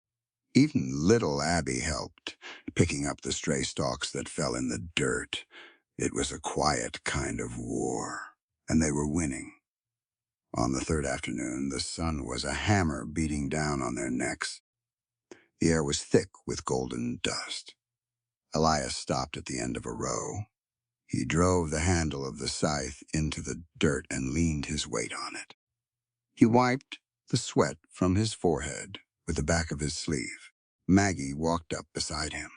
Even little Abby helped, picking up the stray stalks that fell in the dirt. It was a quiet kind of war, and they were winning. On the third afternoon, the sun was a hammer beating down on their necks. The air was thick with golden dust. Elias stopped at the end of a row. He drove the handle of the scythe into the dirt and leaned his weight on it. He wiped the sweat from his forehead with the back of his sleeve. Maggie walked up beside him.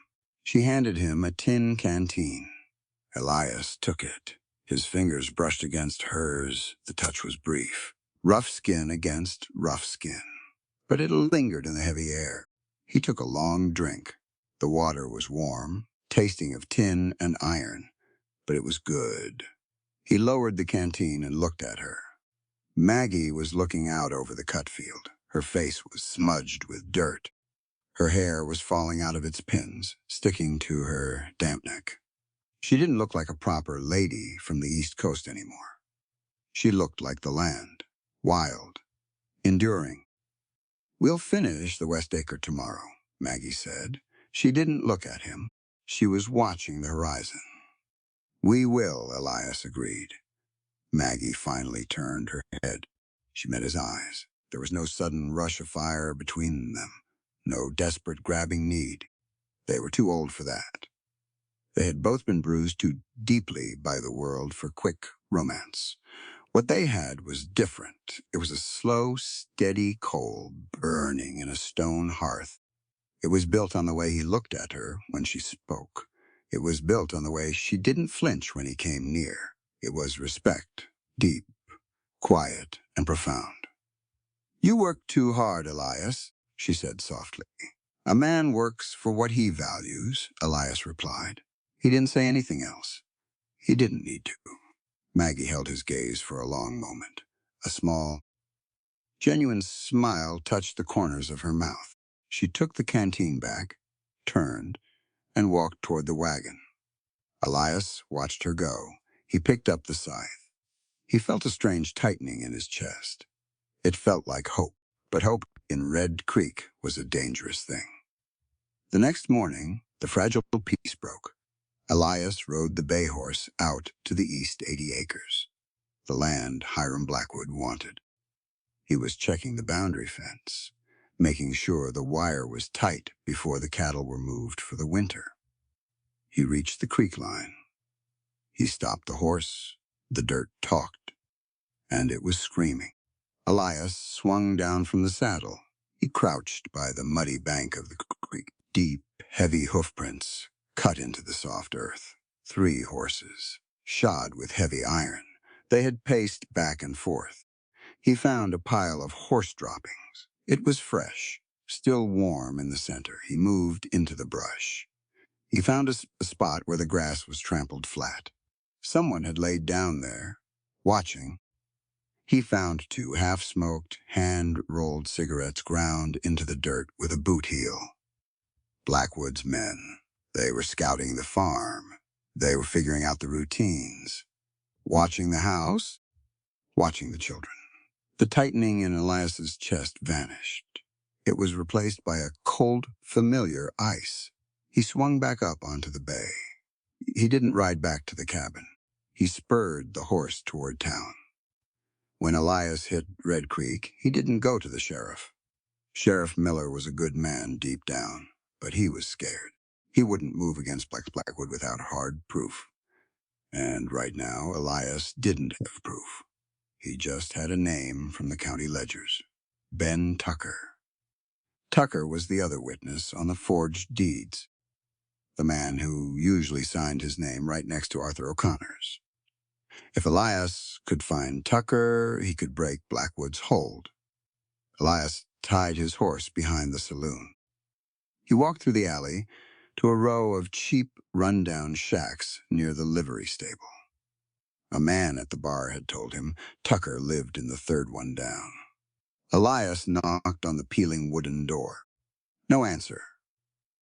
She handed him a tin canteen. Elias took it. His fingers brushed against hers. The touch was brief. Rough skin against rough skin. But it lingered in the heavy air. He took a long drink. The water was warm, tasting of tin and iron, but it was good. He lowered the canteen and looked at her. Maggie was looking out over the cut field. Her face was smudged with dirt. Her hair was falling out of its pins, sticking to her damp neck. She didn't look like a proper lady from the East Coast anymore. She looked like the land, wild, enduring. "We'll finish the West Acre tomorrow," Maggie said. She didn't look at him. She was watching the horizon. "We will," Elias agreed. Maggie finally turned her head. She met his eyes. There was no sudden rush of fire between them, no desperate grabbing need. They were too old for that. They had both been bruised too deeply by the world for quick romance. What they had was different. It was a slow, steady coal burning in a stone hearth. It was built on the way he looked at her when she spoke. It was built on the way she didn't flinch when he came near. It was respect, deep, quiet, and profound. "You work too hard, Elias," she said softly. "A man works for what he values," Elias replied. He didn't say anything else. He didn't need to. Maggie held his gaze for a long moment. A small, genuine smile touched the corners of her mouth. She took the canteen back, turned, and walked toward the wagon. Elias watched her go. He picked up the scythe. He felt a strange tightening in his chest. It felt like hope, but hope in Red Creek was a dangerous thing. The next morning, the fragile peace broke. Elias rode the bay horse out to the east 80 acres, the land Hiram Blackwood wanted. He was checking the boundary fence, making sure the wire was tight before the cattle were moved for the winter. He reached the creek line. He stopped the horse. The dirt talked, and it was screaming. Elias swung down from the saddle. He crouched by the muddy bank of the creek. Deep, heavy hoofprints cut into the soft earth. 3 horses, shod with heavy iron. They had paced back and forth. He found a pile of horse droppings. It was fresh, still warm in the center. He moved into the brush. He found a spot where the grass was trampled flat. Someone had laid down there, watching. He found 2 half-smoked, hand-rolled cigarettes ground into the dirt with a boot heel. Blackwood's men. They were scouting the farm. They were figuring out the routines. Watching the house, watching the children. The tightening in Elias's chest vanished. It was replaced by a cold, familiar ice. He swung back up onto the bay. He didn't ride back to the cabin. He spurred the horse toward town. When Elias hit Red Creek, he didn't go to the sheriff. Sheriff Miller was a good man deep down, but he was scared. He wouldn't move against Blackwood without hard proof. And right now, Elias didn't have proof. He just had a name from the county ledgers. Ben Tucker. Tucker was the other witness on the forged deeds, the man who usually signed his name right next to Arthur O'Connor's. If Elias could find Tucker, he could break Blackwood's hold. Elias tied his horse behind the saloon. He walked through the alley to a row of cheap, run-down shacks near the livery stable. A man at the bar had told him Tucker lived in the third one down. Elias knocked on the peeling wooden door. No answer.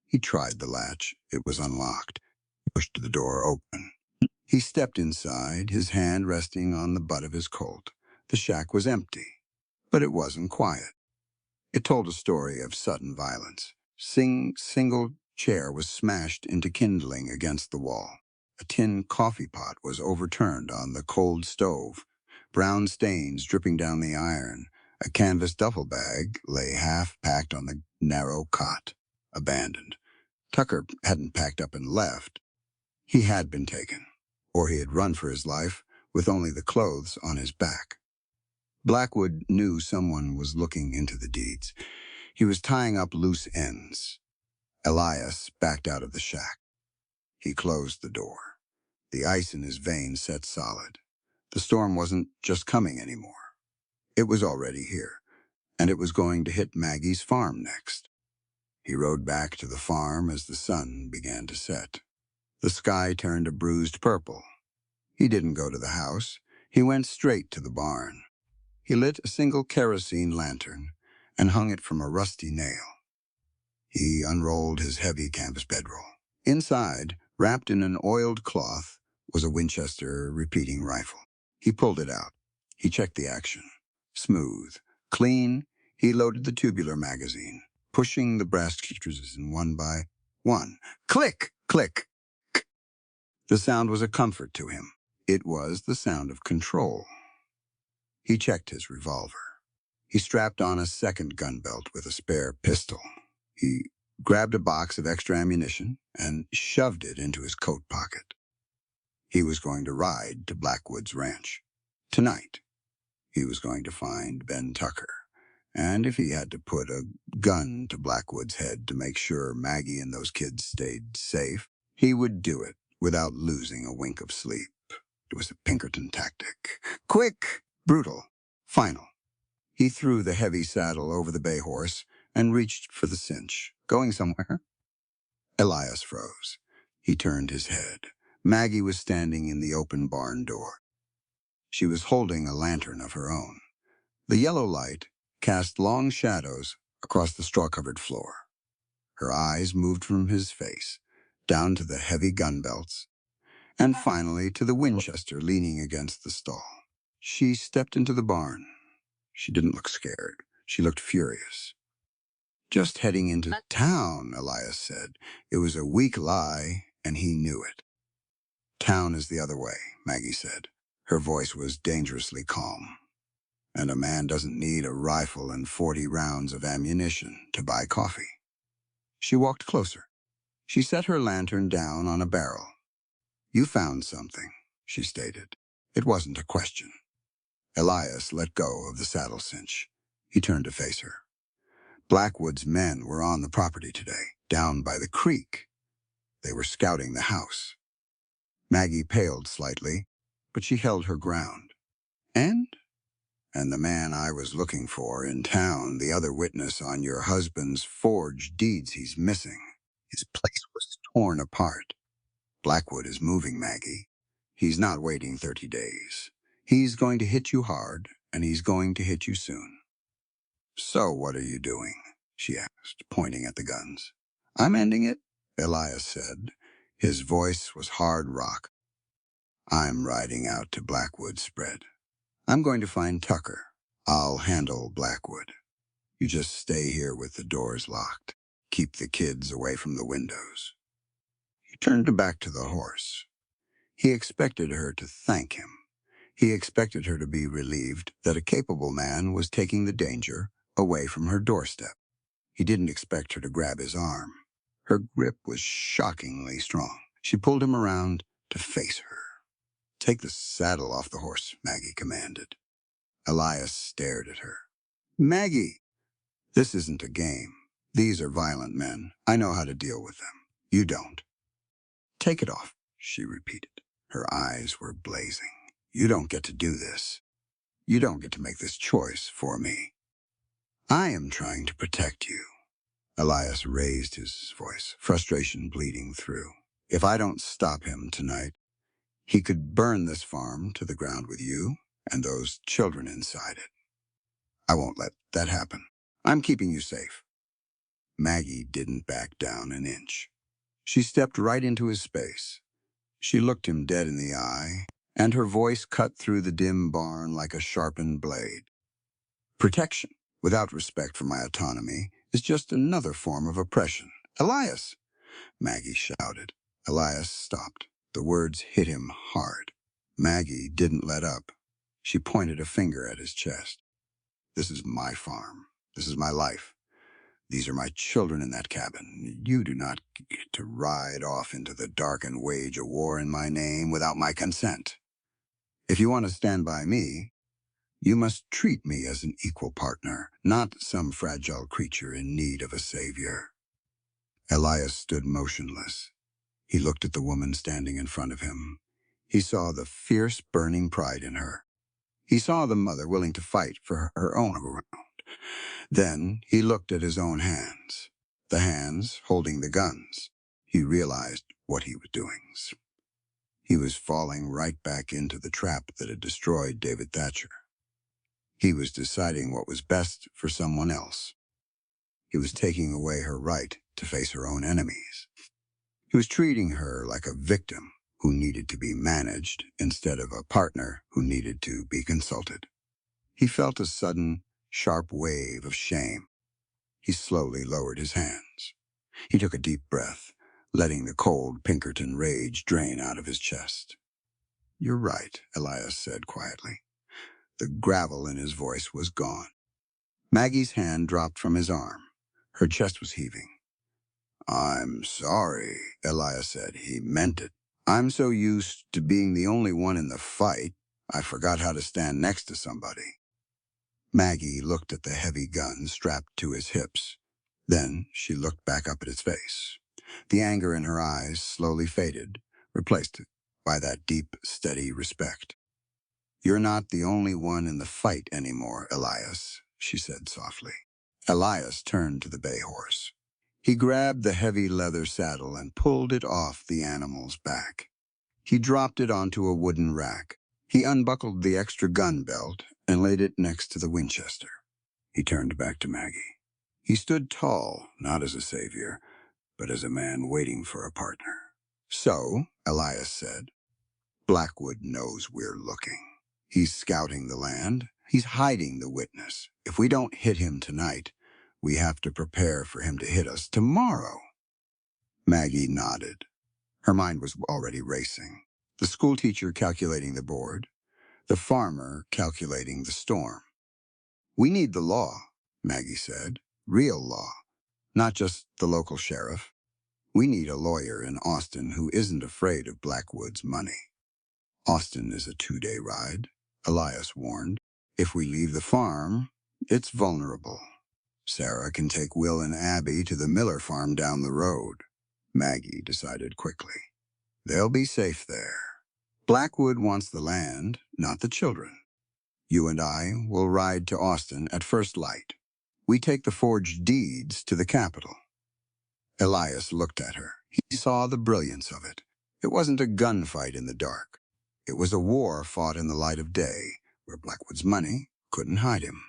He tried the latch. It was unlocked. He pushed the door open. He stepped inside, his hand resting on the butt of his Colt. The shack was empty, but it wasn't quiet. It told a story of sudden violence. Single chair was smashed into kindling against the wall. A tin coffee pot was overturned on the cold stove, brown stains dripping down the iron. A canvas duffel bag lay half-packed on the narrow cot, abandoned. Tucker hadn't packed up and left. He had been taken, or he had run for his life with only the clothes on his back. Blackwood knew someone was looking into the deeds. He was tying up loose ends. Elias backed out of the shack. He closed the door. The ice in his veins set solid. The storm wasn't just coming anymore. It was already here, and it was going to hit Maggie's farm next. He rode back to the farm as the sun began to set. The sky turned a bruised purple. He didn't go to the house. He went straight to the barn. He lit a single kerosene lantern and hung it from a rusty nail. He unrolled his heavy canvas bedroll. Inside, wrapped in an oiled cloth, was a Winchester repeating rifle. He pulled it out. He checked the action. Smooth, clean, he loaded the tubular magazine, pushing the brass cartridges in one by one. Click, click, k. The sound was a comfort to him. It was the sound of control. He checked his revolver. He strapped on a second gun belt with a spare pistol. He grabbed a box of extra ammunition and shoved it into his coat pocket. He was going to ride to Blackwood's ranch. Tonight, he was going to find Ben Tucker. And if he had to put a gun to Blackwood's head to make sure Maggie and those kids stayed safe, he would do it without losing a wink of sleep. It was a Pinkerton tactic. Quick, brutal, final. He threw the heavy saddle over the bay horse and reached for the cinch. Going somewhere? Elias froze. He turned his head. Maggie was standing in the open barn door. She was holding a lantern of her own. The yellow light cast long shadows across the straw-covered floor. Her eyes moved from his face, down to the heavy gun belts, and finally to the Winchester leaning against the stall. She stepped into the barn. She didn't look scared. She looked furious. Just heading into town, Elias said. It was a weak lie, and he knew it. Town is the other way, Maggie said. Her voice was dangerously calm. And a man doesn't need a rifle and 40 rounds of ammunition to buy coffee. She walked closer. She set her lantern down on a barrel. You found something, she stated. It wasn't a question. Elias let go of the saddle cinch. He turned to face her. Blackwood's men were on the property today, down by the creek. They were scouting the house. Maggie paled slightly, but she held her ground. And the man I was looking for in town, the other witness on your husband's forged deeds he's missing. His place was torn apart. Blackwood is moving, Maggie. He's not waiting 30 days. He's going to hit you hard, and he's going to hit you soon. So what are you doing? She asked, pointing at the guns. I'm ending it, Elias said. His voice was hard rock. I'm riding out to Blackwood's spread. I'm going to find Tucker. I'll handle Blackwood. You just stay here with the doors locked. Keep the kids away from the windows. He turned back to the horse. He expected her to thank him. He expected her to be relieved that a capable man was taking the danger away from her doorstep. He didn't expect her to grab his arm. Her grip was shockingly strong. She pulled him around to face her. Take the saddle off the horse, Maggie commanded. Elias stared at her. Maggie, this isn't a game. These are violent men. I know how to deal with them. You don't. Take it off, she repeated. Her eyes were blazing. You don't get to do this. You don't get to make this choice for me. I am trying to protect you. Elias raised his voice, frustration bleeding through. If I don't stop him tonight, he could burn this farm to the ground with you and those children inside it. I won't let that happen. I'm keeping you safe. Maggie didn't back down an inch. She stepped right into his space. She looked him dead in the eye, and her voice cut through the dim barn like a sharpened blade. Protection, without respect for my autonomy, is just another form of oppression. Elias! Maggie shouted. Elias stopped. The words hit him hard. Maggie didn't let up. She pointed a finger at his chest. This is my farm. This is my life. These are my children in that cabin. You do not get to ride off into the dark and wage a war in my name without my consent. If you want to stand by me, you must treat me as an equal partner, not some fragile creature in need of a savior. Elias stood motionless. He looked at the woman standing in front of him. He saw the fierce, burning pride in her. He saw the mother willing to fight for her own around. Then he looked at his own hands, the hands holding the guns. He realized what he was doing. He was falling right back into the trap that had destroyed David Thatcher. He was deciding what was best for someone else. He was taking away her right to face her own enemies. He was treating her like a victim who needed to be managed instead of a partner who needed to be consulted. He felt a sudden, sharp wave of shame. He slowly lowered his hands. He took a deep breath, letting the cold Pinkerton rage drain out of his chest. "You're right," Elias said quietly. The gravel in his voice was gone. Maggie's hand dropped from his arm. Her chest was heaving. "I'm sorry," Elias said. He meant it. "I'm so used to being the only one in the fight, I forgot how to stand next to somebody." Maggie looked at the heavy gun strapped to his hips. Then she looked back up at his face. The anger in her eyes slowly faded, replaced by that deep, steady respect. "You're not the only one in the fight anymore, Elias," she said softly. Elias turned to the bay horse. He grabbed the heavy leather saddle and pulled it off the animal's back. He dropped it onto a wooden rack. He unbuckled the extra gun belt and laid it next to the Winchester. He turned back to Maggie. He stood tall, not as a savior, but as a man waiting for a partner. "So," Elias said, "Blackwood knows we're looking. He's scouting the land. He's hiding the witness. If we don't hit him tonight, we have to prepare for him to hit us tomorrow." Maggie nodded. Her mind was already racing. The schoolteacher calculating the board, the farmer calculating the storm. "We need the law," Maggie said. "Real law, not just the local sheriff. We need a lawyer in Austin who isn't afraid of Blackwood's money." "Austin is a 2-day ride," Elias warned. "If we leave the farm, it's vulnerable. Sarah can take Will and Abby to the Miller farm down the road." Maggie decided quickly. "They'll be safe there. Blackwood wants the land, not the children. You and I will ride to Austin at first light. We take the forged deeds to the Capitol." Elias looked at her. He saw the brilliance of it. It wasn't a gunfight in the dark. It was a war fought in the light of day, where Blackwood's money couldn't hide him.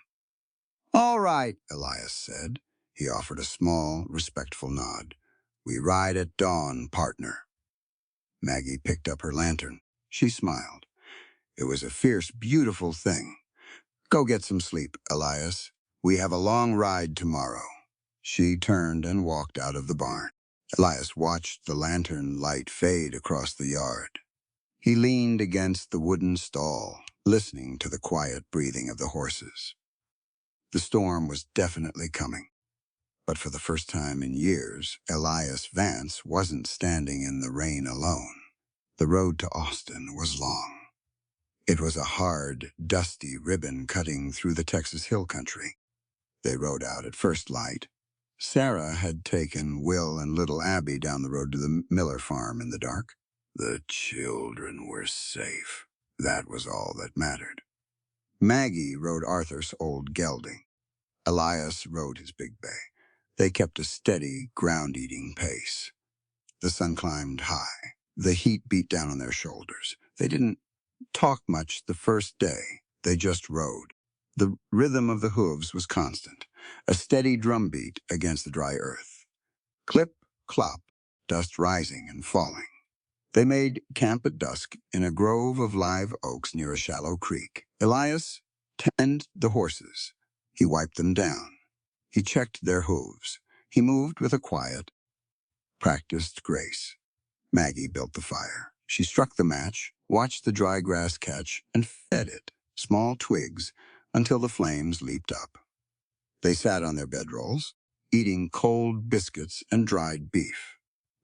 "All right," Elias said. He offered a small, respectful nod. "We ride at dawn, partner." Maggie picked up her lantern. She smiled. It was a fierce, beautiful thing. "Go get some sleep, Elias. We have a long ride tomorrow." She turned and walked out of the barn. Elias watched the lantern light fade across the yard. He leaned against the wooden stall, listening to the quiet breathing of the horses. The storm was definitely coming. But for the first time in years, Elias Vance wasn't standing in the rain alone. The road to Austin was long. It was a hard, dusty ribbon cutting through the Texas hill country. They rode out at first light. Sarah had taken Will and little Abby down the road to the Miller farm in the dark. The children were safe. That was all that mattered. Maggie rode Arthur's old gelding. Elias rode his big bay. They kept a steady, ground-eating pace. The sun climbed high. The heat beat down on their shoulders. They didn't talk much the first day. They just rode. The rhythm of the hooves was constant, a steady drumbeat against the dry earth. Clip, clop, dust rising and falling. They made camp at dusk in a grove of live oaks near a shallow creek. Elias tended the horses. He wiped them down. He checked their hooves. He moved with a quiet, practiced grace. Maggie built the fire. She struck the match, watched the dry grass catch, and fed it, small twigs, until the flames leaped up. They sat on their bedrolls, eating cold biscuits and dried beef.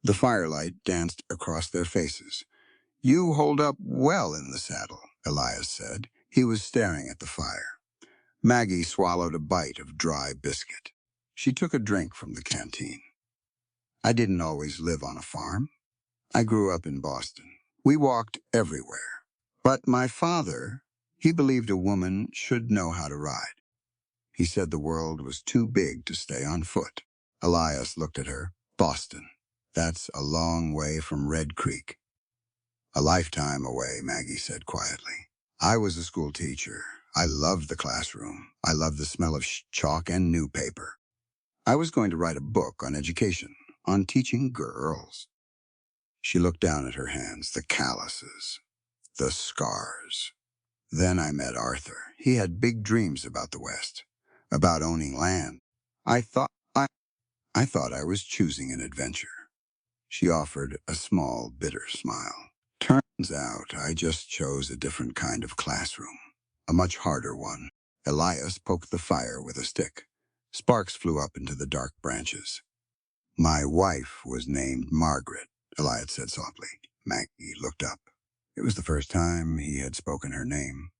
The firelight danced across their faces. "You hold up well in the saddle," Elias said. He was staring at the fire. Maggie swallowed a bite of dry biscuit. She took a drink from the canteen. "I didn't always live on a farm. I grew up in Boston. We walked everywhere. But my father, he believed a woman should know how to ride. He said the world was too big to stay on foot. Elias looked at her. Boston. That's a long way from Red Creek. A lifetime away, Maggie said quietly. I was a school teacher. I loved the classroom. I loved the smell of chalk and new paper. I was going to write a book on education, on teaching girls. She looked down at her hands, the calluses, the scars. Then I met Arthur. He had big dreams about the West, about owning land. I thought I thought I was choosing an adventure. She offered a small, bitter smile. Turns out I just chose a different kind of classroom, a much harder one. Elias poked the fire with a stick. Sparks flew up into the dark branches. My wife was named Margaret, Elias said softly. Maggie looked up. It was the first time he had spoken her name.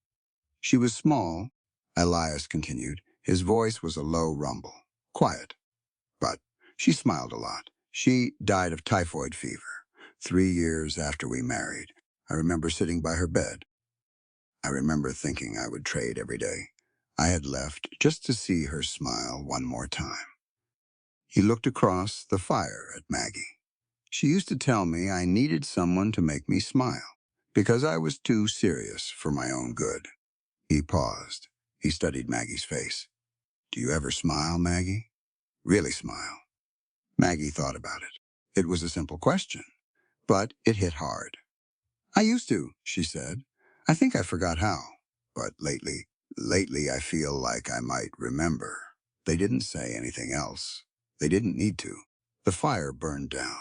She was small, Elias continued. His voice was a low rumble, quiet. But she smiled a lot. She died of typhoid fever 3 years after we married. I remember sitting by her bed. I remember thinking I would trade every day. I had left just to see her smile one more time. He looked across the fire at Maggie. She used to tell me I needed someone to make me smile, because I was too serious for my own good. He paused. He studied Maggie's face. Do you ever smile, Maggie? Really smile? Maggie thought about it. It was a simple question, but it hit hard. I used to, she said. I think I forgot how. But lately I feel like I might remember. They didn't say anything else. They didn't need to. The fire burned down.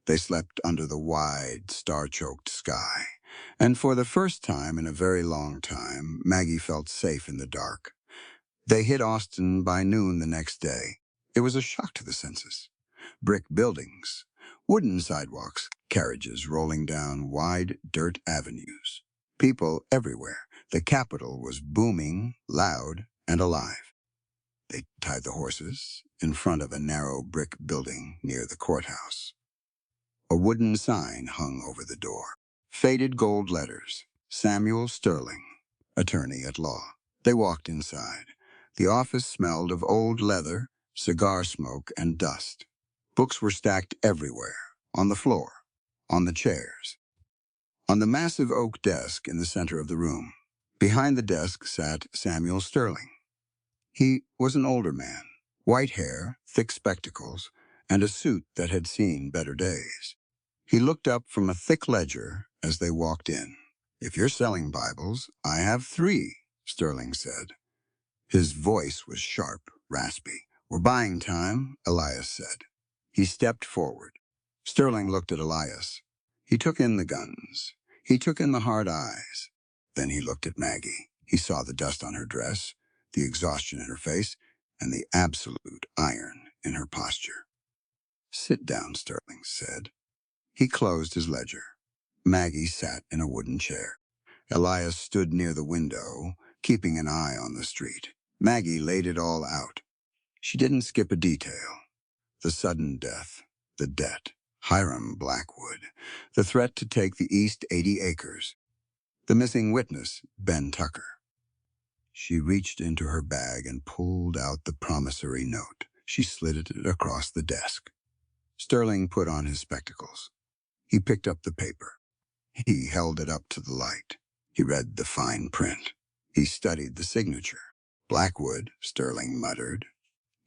They slept under the wide, star-choked sky. And for the first time in a very long time, Maggie felt safe in the dark. They hit Austin by noon the next day. It was a shock to the senses. Brick buildings, wooden sidewalks, carriages rolling down wide dirt avenues. People everywhere. The capital was booming, loud, and alive. They tied the horses in front of a narrow brick building near the courthouse. A wooden sign hung over the door. Faded gold letters. Samuel Sterling, attorney at law. They walked inside. The office smelled of old leather, cigar smoke, and dust. Books were stacked everywhere, on the floor, on the chairs. On the massive oak desk in the center of the room, behind the desk sat Samuel Sterling. He was an older man, white hair, thick spectacles, and a suit that had seen better days. He looked up from a thick ledger as they walked in. If you're selling Bibles, I have 3, Sterling said. His voice was sharp, raspy. We're buying time, Elias said. He stepped forward. Sterling looked at Elias. He took in the guns. He took in the hard eyes. Then he looked at Maggie. He saw the dust on her dress, the exhaustion in her face, and the absolute iron in her posture. Sit down, Sterling said. He closed his ledger. Maggie sat in a wooden chair. Elias stood near the window, keeping an eye on the street. Maggie laid it all out. She didn't skip a detail. The sudden death, the debt, Hiram Blackwood, the threat to take the East 80 acres, the missing witness, Ben Tucker. She reached into her bag and pulled out the promissory note. She slid it across the desk. Sterling put on his spectacles. He picked up the paper. He held it up to the light. He read the fine print. He studied the signature. Blackwood, Sterling muttered.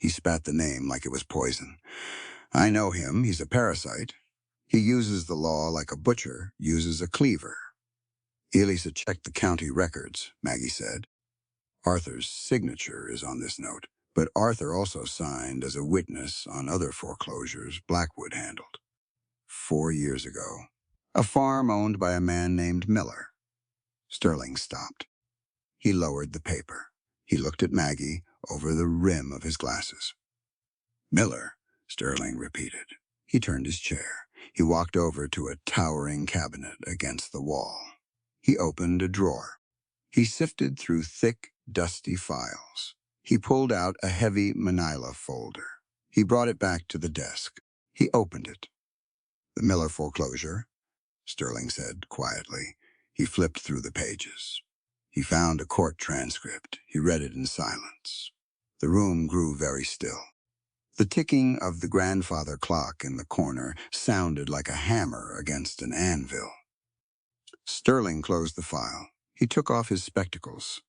He spat the name like it was poison. I know him. He's a parasite. He uses the law like a butcher uses a cleaver. Elisa checked the county records, Maggie said. Arthur's signature is on this note, but Arthur also signed as a witness on other foreclosures Blackwood handled. 4 years ago. A farm owned by a man named Miller. Sterling stopped. He lowered the paper. He looked at Maggie over the rim of his glasses. Miller, Sterling repeated. He turned his chair. He walked over to a towering cabinet against the wall. He opened a drawer. He sifted through thick, dusty files. He pulled out a heavy manila folder. He brought it back to the desk. He opened it. The Miller foreclosure, Sterling said quietly. He flipped through the pages. He found a court transcript. He read it in silence. The room grew very still. The ticking of the grandfather clock in the corner sounded like a hammer against an anvil. Sterling closed the file. He took off his spectacles.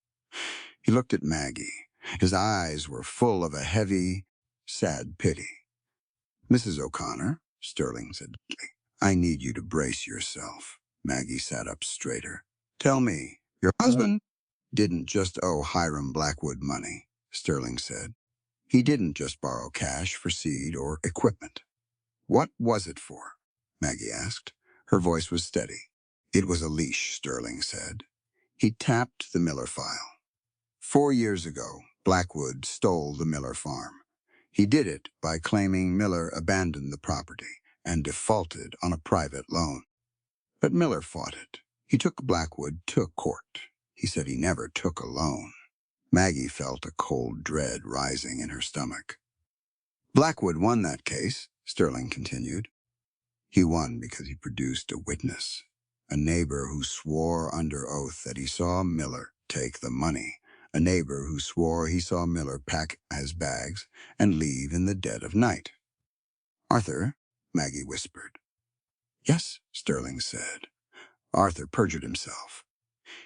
He looked at Maggie. His eyes were full of a heavy, sad pity. Mrs. O'Connor, Sterling said gently, I need you to brace yourself. Maggie sat up straighter. Tell me, your husband didn't just owe Hiram Blackwood money, Sterling said. He didn't just borrow cash for seed or equipment. What was it for? Maggie asked. Her voice was steady. It was a leash, Sterling said. He tapped the Miller file. 4 years ago, Blackwood stole the Miller farm. He did it by claiming Miller abandoned the property and defaulted on a private loan. But Miller fought it. He took Blackwood to court. He said he never took a loan. Maggie felt a cold dread rising in her stomach. Blackwood won that case, Sterling continued. He won because he produced a witness, a neighbor who swore under oath that he saw Miller take the money, a neighbor who swore he saw Miller pack his bags and leave in the dead of night. Arthur, Maggie whispered. Yes, Sterling said. Arthur perjured himself.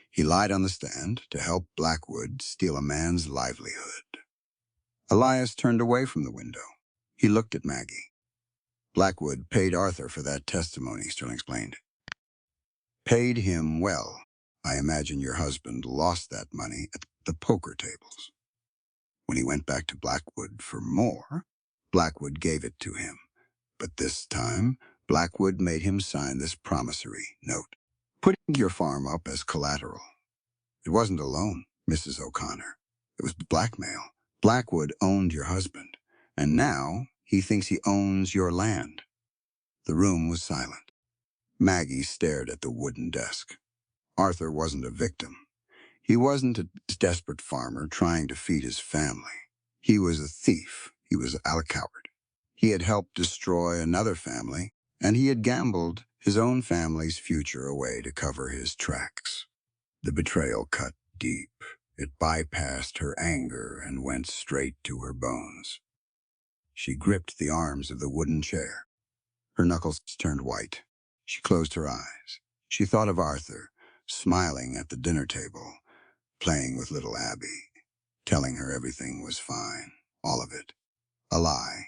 He lied on the stand to help Blackwood steal a man's livelihood. Elias turned away from the window. He looked at Maggie. Blackwood paid Arthur for that testimony, Sterling explained. Paid him well. I imagine your husband lost that money at the poker tables. When he went back to Blackwood for more, Blackwood gave it to him. But this time, Blackwood made him sign this promissory note, putting your farm up as collateral. It wasn't a loan, Mrs. O'Connor. It was blackmail. Blackwood owned your husband, and now he thinks he owns your land. The room was silent. Maggie stared at the wooden desk. Arthur wasn't a victim. He wasn't a desperate farmer trying to feed his family. He was a thief. He was a coward. He had helped destroy another family, and he had gambled his own family's future away to cover his tracks. The betrayal cut deep. It bypassed her anger and went straight to her bones. She gripped the arms of the wooden chair. Her knuckles turned white. She closed her eyes. She thought of Arthur, smiling at the dinner table, playing with little Abby, telling her everything was fine, all of it. A lie.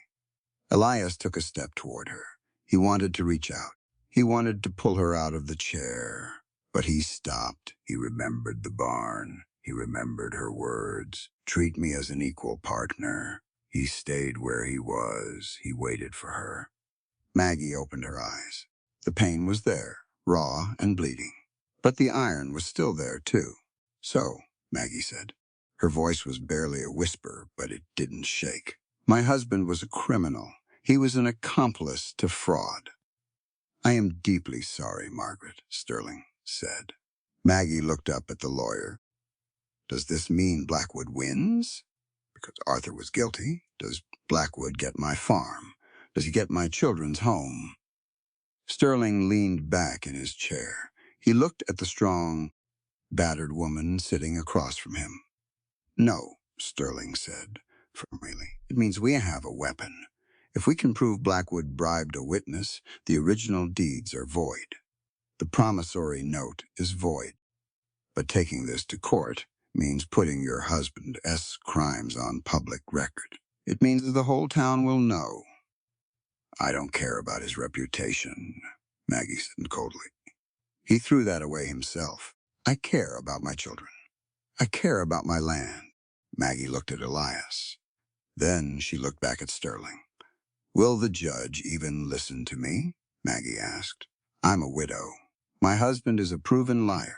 Elias took a step toward her. He wanted to reach out. He wanted to pull her out of the chair. But he stopped. He remembered the barn. He remembered her words. Treat me as an equal partner. He stayed where he was. He waited for her. Maggie opened her eyes. The pain was there, raw and bleeding. But the iron was still there, too. So, Maggie said. Her voice was barely a whisper, but it didn't shake. My husband was a criminal. He was an accomplice to fraud. I am deeply sorry, Margaret, Sterling said. Maggie looked up at the lawyer. Does this mean Blackwood wins? Because Arthur was guilty. Does Blackwood get my farm? Does he get my children's home? Sterling leaned back in his chair. He looked at the strong, battered woman sitting across from him. No, Sterling said firmly. It means we have a weapon. If we can prove Blackwood bribed a witness, the original deeds are void. The promissory note is void. But taking this to court means putting your husband's crimes on public record. It means that the whole town will know. I don't care about his reputation, Maggie said coldly. He threw that away himself. I care about my children. I care about my land. Maggie looked at Elias. Then she looked back at Sterling. Will the judge even listen to me? Maggie asked. I'm a widow. My husband is a proven liar.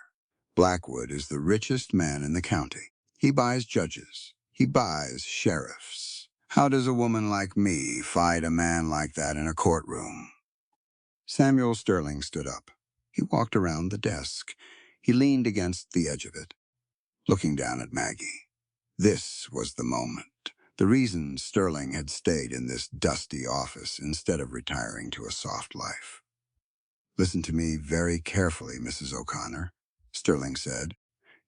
Blackwood is the richest man in the county. He buys judges. He buys sheriffs. How does a woman like me fight a man like that in a courtroom? Samuel Sterling stood up. He walked around the desk. He leaned against the edge of it, looking down at Maggie. This was the moment. The reason Sterling had stayed in this dusty office instead of retiring to a soft life. Listen to me very carefully, Mrs. O'Connor, Sterling said,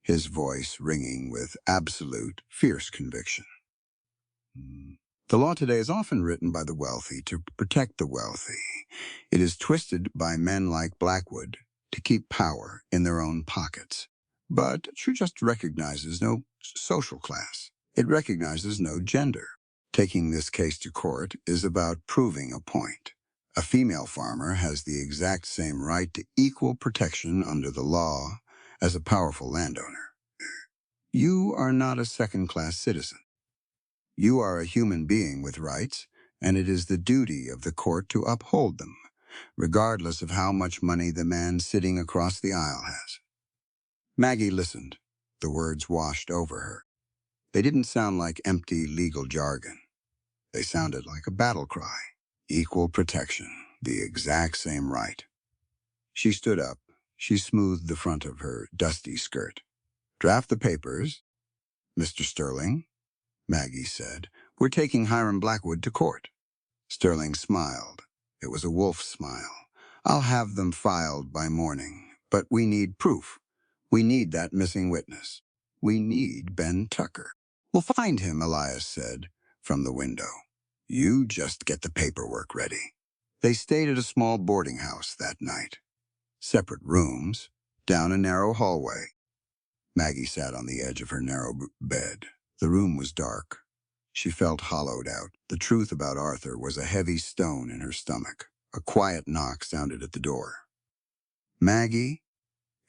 his voice ringing with absolute, fierce conviction. The law today is often written by the wealthy to protect the wealthy. It is twisted by men like Blackwood to keep power in their own pockets. But it just recognizes no social class. It recognizes no gender. Taking this case to court is about proving a point. A female farmer has the exact same right to equal protection under the law as a powerful landowner. You are not a second-class citizen. You are a human being with rights, and it is the duty of the court to uphold them, regardless of how much money the man sitting across the aisle has. Maggie listened. The words washed over her. They didn't sound like empty legal jargon. They sounded like a battle cry. Equal protection, the exact same right. She stood up. She smoothed the front of her dusty skirt. Draft the papers, Mr. Sterling, Maggie said. We're taking Hiram Blackwood to court. Sterling smiled. It was a wolf smile. I'll have them filed by morning, but we need proof. We need that missing witness. We need Ben Tucker. We'll find him, Elias said from the window. You just get the paperwork ready. They stayed at a small boarding house that night. Separate rooms, down a narrow hallway. Maggie sat on the edge of her narrow bed. The room was dark. She felt hollowed out. The truth about Arthur was a heavy stone in her stomach. A quiet knock sounded at the door. Maggie?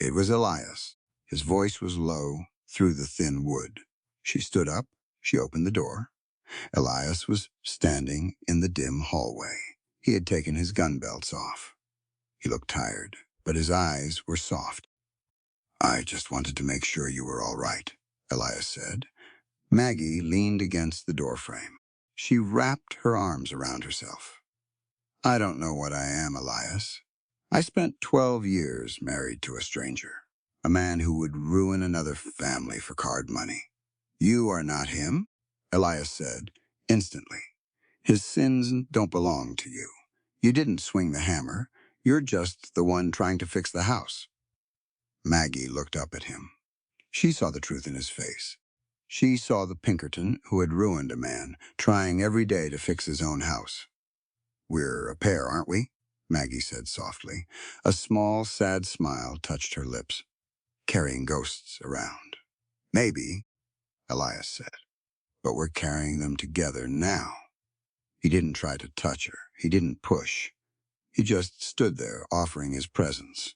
It was Elias. His voice was low through the thin wood. She stood up. She opened the door. Elias was standing in the dim hallway. He had taken his gun belts off. He looked tired, but his eyes were soft. I just wanted to make sure you were all right, Elias said. Maggie leaned against the doorframe. She wrapped her arms around herself. I don't know what I am, Elias. I spent 12 years married to a stranger, a man who would ruin another family for card money. You are not him, Elias said, instantly. His sins don't belong to you. You didn't swing the hammer. You're just the one trying to fix the house. Maggie looked up at him. She saw the truth in his face. She saw the Pinkerton who had ruined a man, trying every day to fix his own house. We're a pair, aren't we? Maggie said softly. A small, sad smile touched her lips. Carrying ghosts around. Maybe, Elias said, but we're carrying them together now. He didn't try to touch her. He didn't push. He just stood there, offering his presence.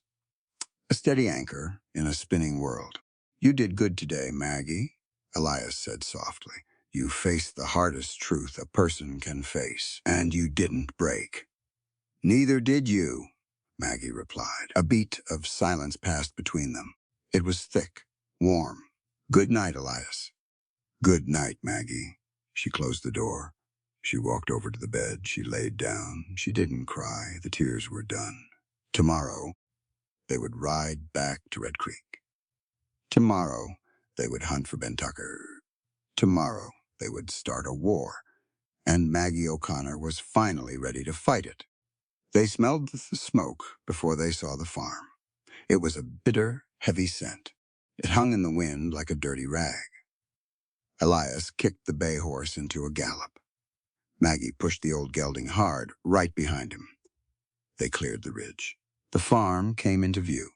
A steady anchor in a spinning world. You did good today, Maggie, Elias said softly. You faced the hardest truth a person can face, and you didn't break. Neither did you, Maggie replied. A beat of silence passed between them. It was thick, warm. Good night, Elias. Good night, Maggie. She closed the door. She walked over to the bed. She laid down. She didn't cry. The tears were done. Tomorrow, they would ride back to Red Creek. Tomorrow, they would hunt for Ben Tucker. Tomorrow, they would start a war. And Maggie O'Connor was finally ready to fight it. They smelled the smoke before they saw the farm. It was a bitter, heavy scent. It hung in the wind like a dirty rag. Elias kicked the bay horse into a gallop. Maggie pushed the old gelding hard, right behind him. They cleared the ridge. The farm came into view.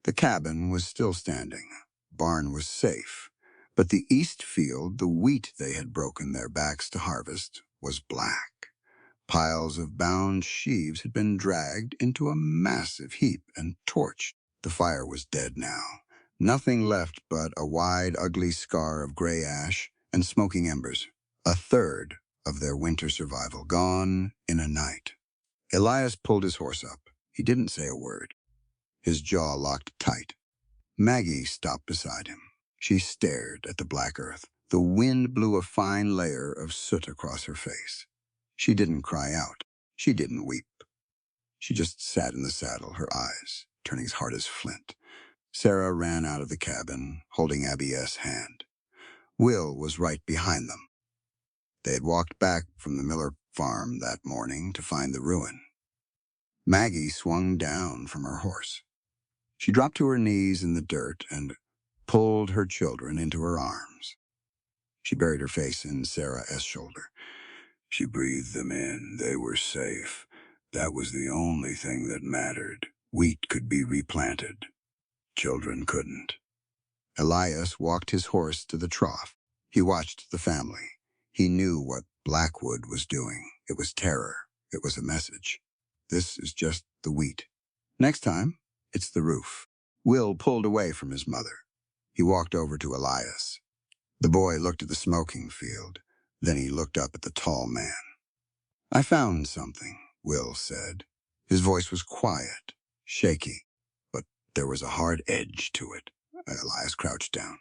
The cabin was still standing. Barn was safe. But the east field, the wheat they had broken their backs to harvest, was black. Piles of bound sheaves had been dragged into a massive heap and torched. The fire was dead now. Nothing left but a wide, ugly scar of gray ash and smoking embers. A third of their winter survival gone in a night. Elias pulled his horse up. He didn't say a word. His jaw locked tight. Maggie stopped beside him. She stared at the black earth. The wind blew a fine layer of soot across her face. She didn't cry out. She didn't weep. She just sat in the saddle, her eyes turning as hard as flint. Sarah ran out of the cabin, holding Abby S.'s hand. Will was right behind them. They had walked back from the Miller farm that morning to find the ruin. Maggie swung down from her horse. She dropped to her knees in the dirt and pulled her children into her arms. She buried her face in Sarah S.'s shoulder. She breathed them in. They were safe. That was the only thing that mattered. Wheat could be replanted. Children couldn't. Elias walked his horse to the trough. He watched the family. He knew what Blackwood was doing. It was terror. It was a message. This is just the wheat. Next time, it's the roof. Will pulled away from his mother. He walked over to Elias. The boy looked at the smoking field. Then he looked up at the tall man. I found something, Will said. His voice was quiet, shaky, but there was a hard edge to it. Elias crouched down.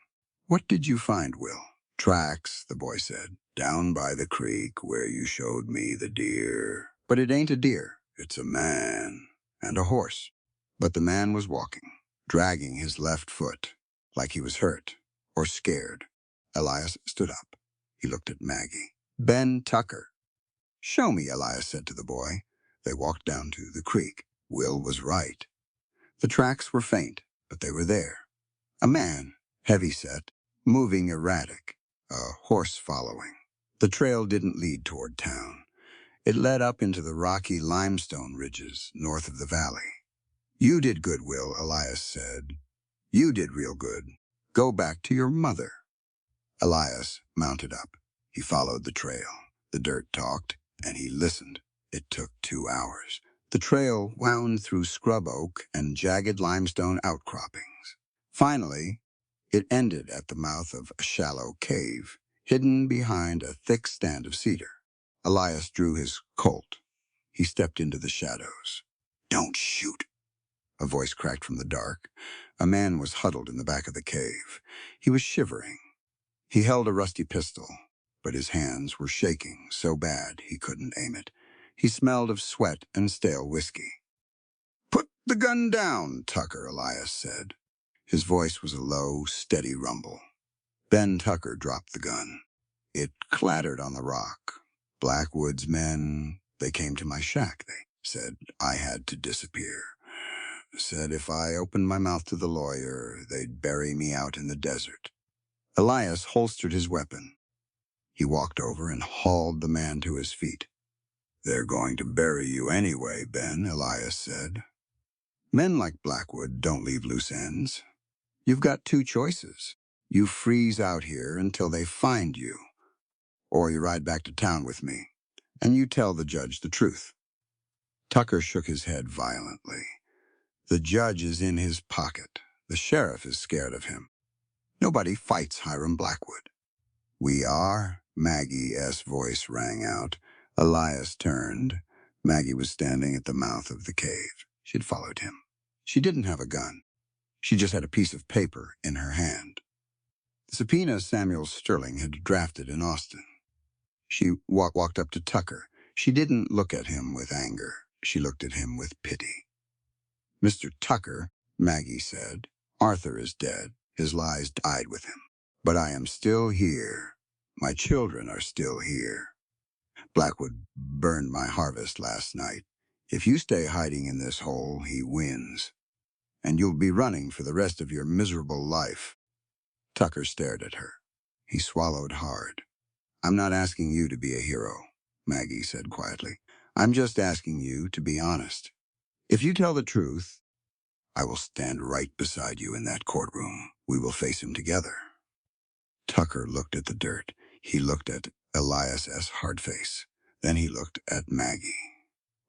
What did you find, Will? Tracks, the boy said. Down by the creek where you showed me the deer. But it ain't a deer. It's a man and a horse. But the man was walking, dragging his left foot, like he was hurt or scared. Elias stood up. He looked at Maggie. Ben Tucker. Show me, Elias said to the boy. They walked down to the creek. Will was right. The tracks were faint, but they were there. A man, heavy-set, moving erratic, a horse following. The trail didn't lead toward town. It led up into the rocky limestone ridges north of the valley. You did good, Will, Elias said. You did real good. Go back to your mother. Elias mounted up. He followed the trail. The dirt talked, and he listened. It took 2 hours. The trail wound through scrub oak and jagged limestone outcroppings. Finally, it ended at the mouth of a shallow cave, hidden behind a thick stand of cedar. Elias drew his Colt. He stepped into the shadows. Don't shoot, a voice cracked from the dark. A man was huddled in the back of the cave. He was shivering. He held a rusty pistol, but his hands were shaking so bad he couldn't aim it. He smelled of sweat and stale whiskey. Put the gun down, Tucker, Elias said. His voice was a low, steady rumble. Ben Tucker dropped the gun. It clattered on the rock. Blackwood's men, they came to my shack, they said I had to disappear. Said if I opened my mouth to the lawyer, they'd bury me out in the desert. Elias holstered his weapon. He walked over and hauled the man to his feet. They're going to bury you anyway, Ben, Elias said. Men like Blackwood don't leave loose ends. You've got 2 choices. You freeze out here until they find you, or you ride back to town with me, and you tell the judge the truth. Tucker shook his head violently. The judge is in his pocket. The sheriff is scared of him. Nobody fights Hiram Blackwood. We are, Maggie's voice rang out. Elias turned. Maggie was standing at the mouth of the cave. She'd followed him. She didn't have a gun. She just had a piece of paper in her hand. The subpoena Samuel Sterling had drafted in Austin. She walked up to Tucker. She didn't look at him with anger. She looked at him with pity. Mr. Tucker, Maggie said, Arthur is dead. His lies died with him. But I am still here. My children are still here. Blackwood burned my harvest last night. If you stay hiding in this hole, he wins. And you'll be running for the rest of your miserable life. Tucker stared at her. He swallowed hard. I'm not asking you to be a hero, Maggie said quietly. I'm just asking you to be honest. If you tell the truth, I will stand right beside you in that courtroom. We will face him together. Tucker looked at the dirt. He looked at Elias's hard face. Then he looked at Maggie,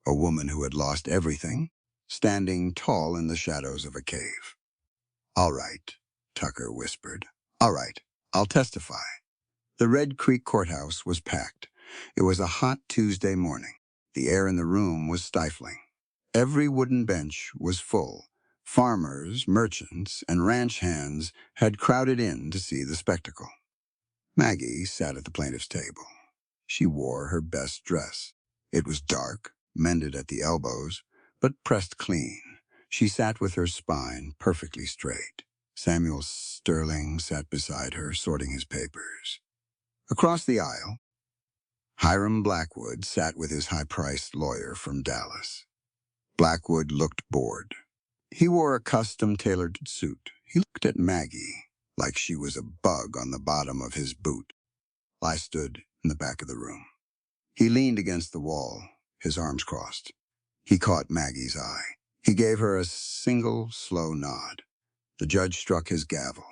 a woman who had lost everything, standing tall in the shadows of a cave. All right, Tucker whispered. All right, I'll testify. The Red Creek Courthouse was packed. It was a hot Tuesday morning. The air in the room was stifling. Every wooden bench was full. Farmers, merchants, and ranch hands had crowded in to see the spectacle. Maggie sat at the plaintiff's table. She wore her best dress. It was dark, mended at the elbows, but pressed clean. She sat with her spine perfectly straight. Samuel Sterling sat beside her, sorting his papers. Across the aisle, Hiram Blackwood sat with his high-priced lawyer from Dallas. Blackwood looked bored. He wore a custom-tailored suit. He looked at Maggie like she was a bug on the bottom of his boot. I stood in the back of the room. He leaned against the wall, his arms crossed. He caught Maggie's eye. He gave her a single, slow nod. The judge struck his gavel.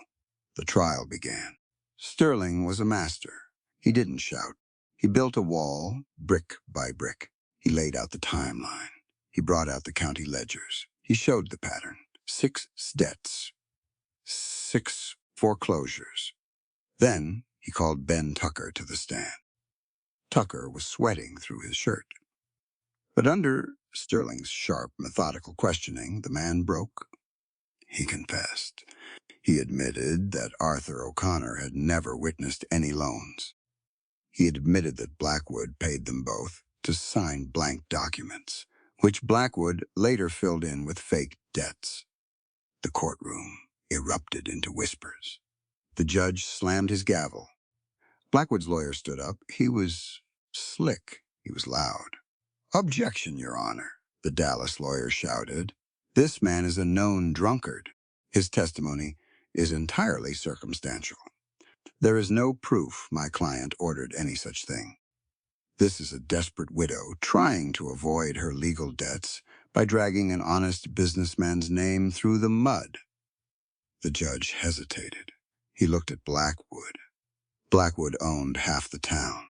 The trial began. Sterling was a master. He didn't shout. He built a wall, brick by brick. He laid out the timeline. He brought out the county ledgers. He showed the pattern. 6 debts. 6 foreclosures. Then he called Ben Tucker to the stand. Tucker was sweating through his shirt. But under Sterling's sharp, methodical questioning, the man broke. He confessed. He admitted that Arthur O'Connor had never witnessed any loans. He admitted that Blackwood paid them both to sign blank documents, which Blackwood later filled in with fake debts. The courtroom erupted into whispers. The judge slammed his gavel. Blackwood's lawyer stood up. He was slick. He was loud. "Objection, Your Honor," the Dallas lawyer shouted. "This man is a known drunkard. His testimony is entirely circumstantial. There is no proof my client ordered any such thing. This is a desperate widow trying to avoid her legal debts by dragging an honest businessman's name through the mud." The judge hesitated. He looked at Blackwood. Blackwood owned half the town.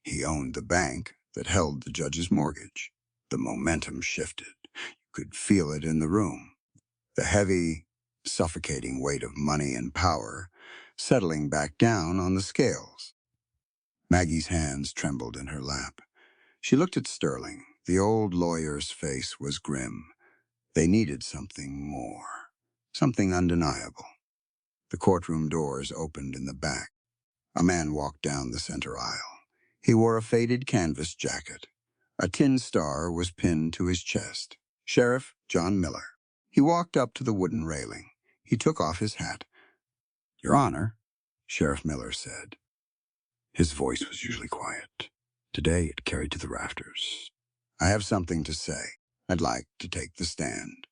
He owned the bank that held the judge's mortgage. The momentum shifted. You could feel it in the room. The heavy, suffocating weight of money and power settling back down on the scales. Maggie's hands trembled in her lap. She looked at Sterling. The old lawyer's face was grim. They needed something more, something undeniable. The courtroom doors opened in the back. A man walked down the center aisle. He wore a faded canvas jacket. A tin star was pinned to his chest. Sheriff John Miller. He walked up to the wooden railing. He took off his hat. "Your Honor," Sheriff Miller said. His voice was usually quiet. Today it carried to the rafters. "I have something to say. I'd like to take the stand."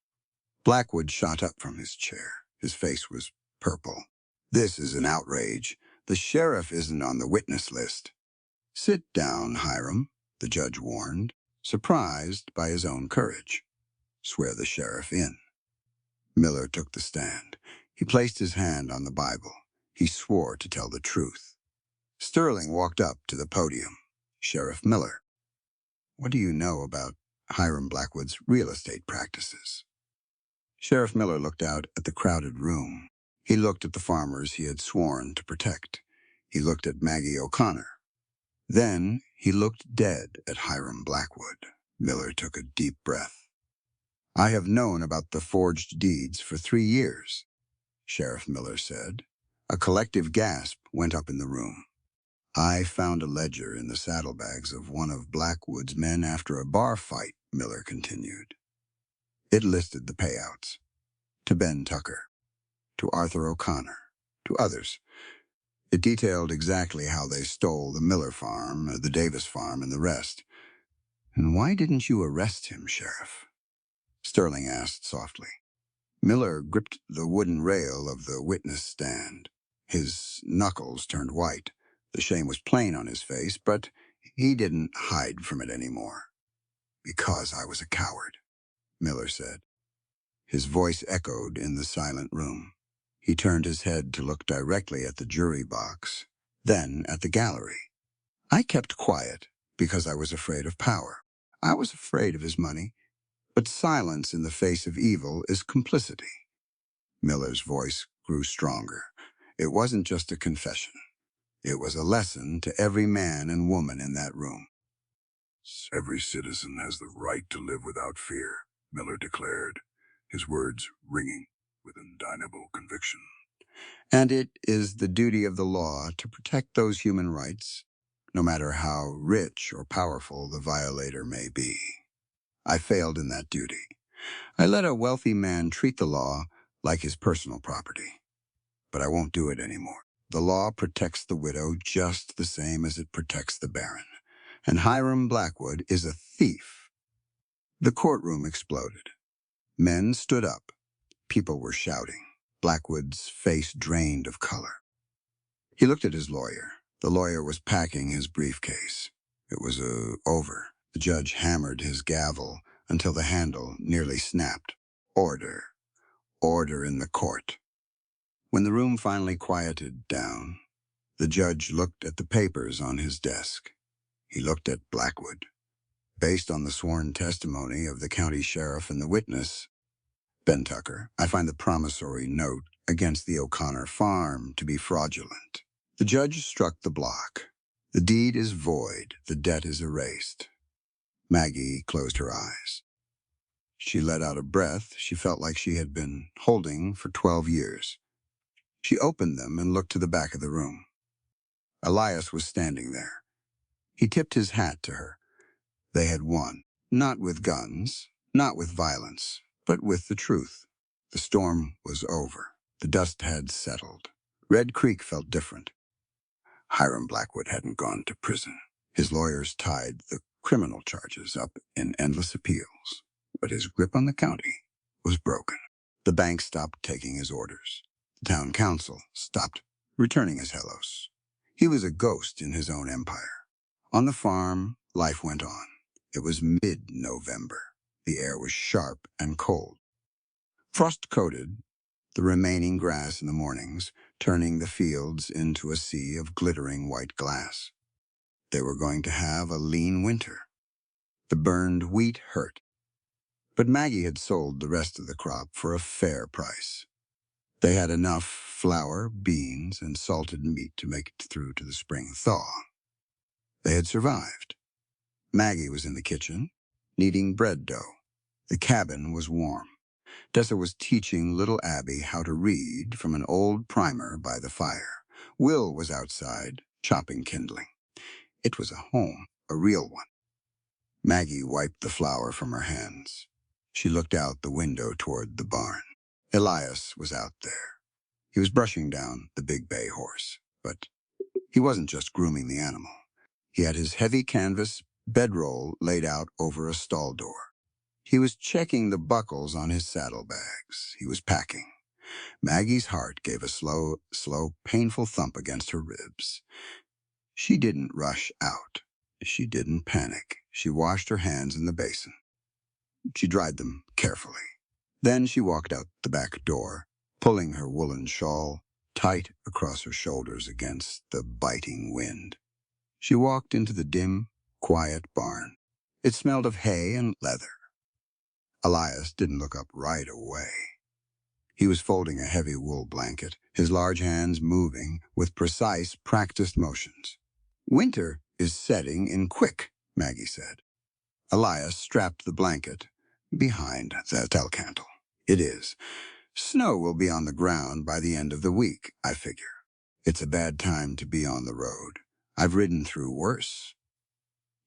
Blackwood shot up from his chair. His face was purple. "This is an outrage. The sheriff isn't on the witness list." "Sit down, Hiram," the judge warned, surprised by his own courage. "Swear the sheriff in." Miller took the stand. He placed his hand on the Bible. He swore to tell the truth. Sterling walked up to the podium. "Sheriff Miller, what do you know about Hiram Blackwood's real estate practices?" Sheriff Miller looked out at the crowded room. He looked at the farmers he had sworn to protect. He looked at Maggie O'Connor. Then he looked dead at Hiram Blackwood. Miller took a deep breath. "I have known about the forged deeds for 3 years," Sheriff Miller said. A collective gasp went up in the room. "I found a ledger in the saddlebags of one of Blackwood's men after a bar fight," Miller continued. It listed the payouts. To Ben Tucker, to Arthur O'Connor, to others. It detailed exactly how they stole the Miller farm, the Davis farm, and the rest. "And why didn't you arrest him, Sheriff?" Sterling asked softly. Miller gripped the wooden rail of the witness stand. His knuckles turned white. The shame was plain on his face, but he didn't hide from it anymore. "Because I was a coward," Miller said. His voice echoed in the silent room. He turned his head to look directly at the jury box, then at the gallery. "I kept quiet because I was afraid of power. I was afraid of his money. But silence in the face of evil is complicity." Miller's voice grew stronger. It wasn't just a confession. It was a lesson to every man and woman in that room. "Every citizen has the right to live without fear," Miller declared, his words ringing with undeniable conviction. "And it is the duty of the law to protect those human rights, no matter how rich or powerful the violator may be. I failed in that duty. I let a wealthy man treat the law like his personal property. But I won't do it anymore. The law protects the widow just the same as it protects the baron. And Hiram Blackwood is a thief." The courtroom exploded. Men stood up. People were shouting. Blackwood's face drained of color. He looked at his lawyer. The lawyer was packing his briefcase. It was over. The judge hammered his gavel until the handle nearly snapped. Order. Order in the court. When the room finally quieted down, the judge looked at the papers on his desk. He looked at Blackwood. Based on the sworn testimony of the county sheriff and the witness, Ben Tucker, I find the promissory note against the O'Connor farm to be fraudulent. The judge struck the block. The deed is void. The debt is erased. Maggie closed her eyes. She let out a breath she felt like she had been holding for 12 years. She opened them and looked to the back of the room. Elias was standing there. He tipped his hat to her. They had won, not with guns, not with violence, but with the truth. The storm was over. The dust had settled. Red Creek felt different. Hiram Blackwood hadn't gone to prison. His lawyers tied the criminal charges up in endless appeals, but his grip on the county was broken. The bank stopped taking his orders. The town council stopped returning his hellos. He was a ghost in his own empire. On the farm, life went on. It was mid-November. The air was sharp and cold. Frost-coated, the remaining grass in the mornings, turning the fields into a sea of glittering white glass. They were going to have a lean winter. The burned wheat hurt. But Maggie had sold the rest of the crop for a fair price. They had enough flour, beans, and salted meat to make it through to the spring thaw. They had survived. Maggie was in the kitchen, kneading bread dough. The cabin was warm. Dessa was teaching little Abby how to read from an old primer by the fire. Will was outside, chopping kindling. It was a home, a real one. Maggie wiped the flour from her hands. She looked out the window toward the barn. Elias was out there. He was brushing down the big bay horse, but he wasn't just grooming the animal. He had his heavy canvas bedroll laid out over a stall door. He was checking the buckles on his saddlebags. He was packing. Maggie's heart gave a slow, painful thump against her ribs. She didn't rush out. She didn't panic. She washed her hands in the basin. She dried them carefully. Then she walked out the back door, pulling her woolen shawl tight across her shoulders against the biting wind. She walked into the dim, quiet barn. It smelled of hay and leather. Elias didn't look up right away. He was folding a heavy wool blanket, his large hands moving with precise, practiced motions. "Winter is setting in quick," Maggie said. Elias strapped the blanket behind the telcantle. "It is. Snow will be on the ground by the end of the week, I figure. It's a bad time to be on the road. I've ridden through worse."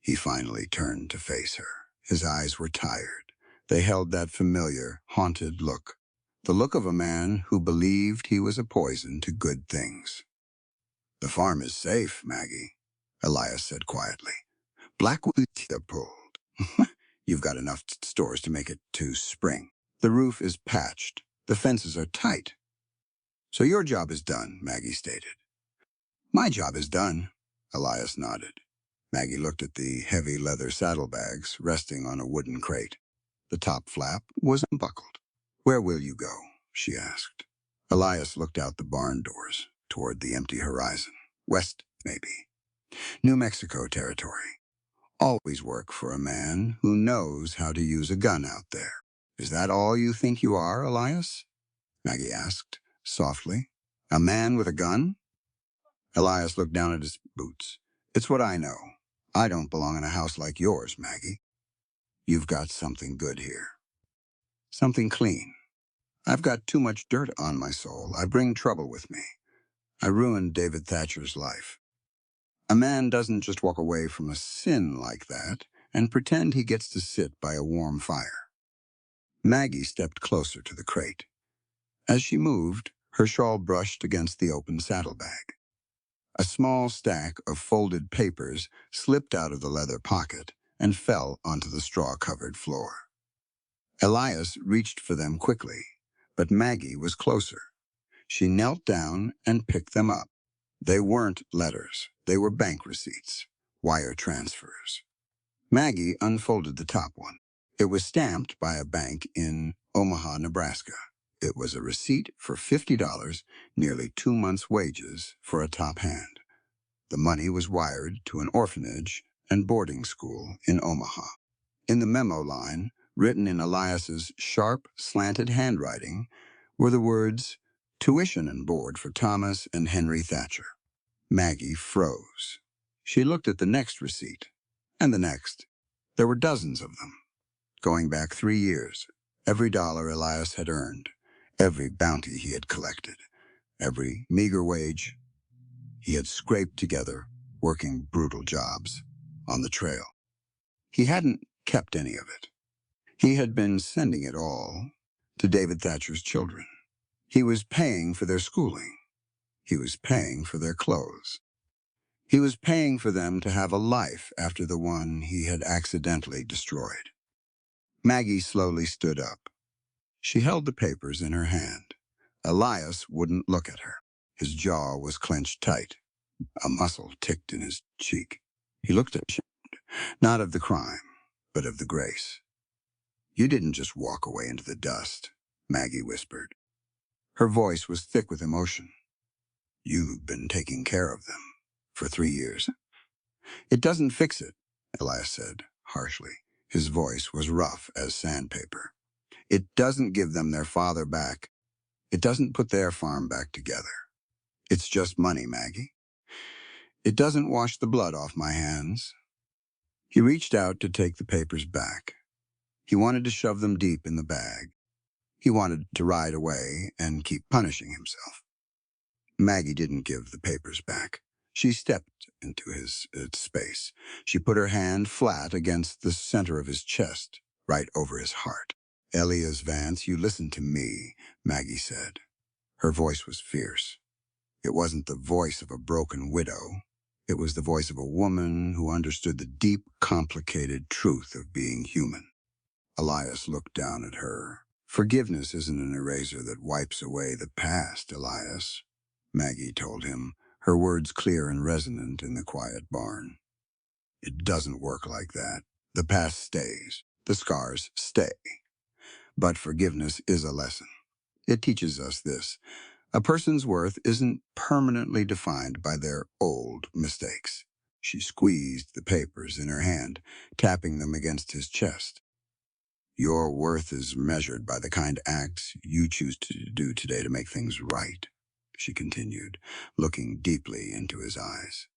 He finally turned to face her. His eyes were tired. They held that familiar, haunted look, the look of a man who believed he was a poison to good things. "The farm is safe, Maggie," Elias said quietly. "Blackwood pulled. You've got enough stores to make it to spring. The roof is patched. The fences are tight. So your job is done," Maggie stated. "My job is done," Elias nodded. Maggie looked at the heavy leather saddlebags resting on a wooden crate. The top flap was unbuckled. "Where will you go?" she asked. Elias looked out the barn doors toward the empty horizon. "West, maybe. New Mexico territory. Always work for a man who knows how to use a gun out there." "Is that all you think you are, Elias?" Maggie asked, softly. "A man with a gun?" Elias looked down at his boots. "It's what I know. I don't belong in a house like yours, Maggie. You've got something good here. Something clean. I've got too much dirt on my soul. I bring trouble with me. I ruined David Thatcher's life. A man doesn't just walk away from a sin like that and pretend he gets to sit by a warm fire." Maggie stepped closer to the crate. As she moved, her shawl brushed against the open saddlebag. A small stack of folded papers slipped out of the leather pocket and fell onto the straw-covered floor. Elias reached for them quickly, but Maggie was closer. She knelt down and picked them up. They weren't letters. They were bank receipts, wire transfers. Maggie unfolded the top one. It was stamped by a bank in Omaha, Nebraska. It was a receipt for $50, nearly 2 months' wages for a top hand. The money was wired to an orphanage and boarding school in Omaha. In the memo line, written in Elias's sharp, slanted handwriting, were the words, "Tuition and board for Thomas and Henry Thatcher." Maggie froze. She looked at the next receipt, and the next. There were dozens of them, going back 3 years. Every dollar Elias had earned, every bounty he had collected, every meager wage he had scraped together working brutal jobs on the trail. He hadn't kept any of it. He had been sending it all to David Thatcher's children. He was paying for their schooling. He was paying for their clothes. He was paying for them to have a life after the one he had accidentally destroyed. Maggie slowly stood up. She held the papers in her hand. Elias wouldn't look at her. His jaw was clenched tight. A muscle ticked in his cheek. He looked at her, not of the crime, but of the grace. "You didn't just walk away into the dust," Maggie whispered. Her voice was thick with emotion. "You've been taking care of them for 3 years. "It doesn't fix it," Elias said, harshly. His voice was rough as sandpaper. "It doesn't give them their father back. It doesn't put their farm back together. It's just money, Maggie. It doesn't wash the blood off my hands." He reached out to take the papers back. He wanted to shove them deep in the bag. He wanted to ride away and keep punishing himself. Maggie didn't give the papers back. She stepped into its space. She put her hand flat against the center of his chest, right over his heart. "Elias Vance, you listen to me," Maggie said. Her voice was fierce. It wasn't the voice of a broken widow. It was the voice of a woman who understood the deep, complicated truth of being human. Elias looked down at her. "Forgiveness isn't an eraser that wipes away the past, Elias," Maggie told him, her words clear and resonant in the quiet barn. "It doesn't work like that. The past stays. The scars stay. But forgiveness is a lesson. It teaches us this. A person's worth isn't permanently defined by their old mistakes." She squeezed the papers in her hand, tapping them against his chest. "Your worth is measured by the kind acts you choose to do today to make things right," she continued, looking deeply into his eyes.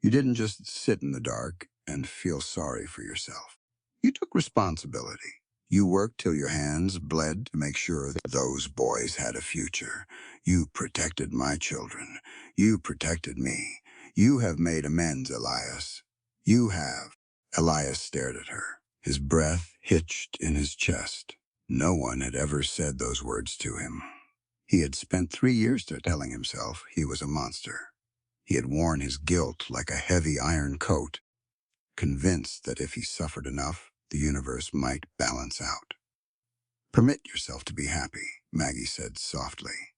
"You didn't just sit in the dark and feel sorry for yourself. You took responsibility. You worked till your hands bled to make sure that those boys had a future. You protected my children. You protected me. You have made amends, Elias. You have." Elias stared at her, his breath hitched in his chest. No one had ever said those words to him. He had spent 3 years telling himself he was a monster. He had worn his guilt like a heavy iron coat, convinced that if he suffered enough, the universe might balance out. "Permit yourself to be happy," Maggie said softly.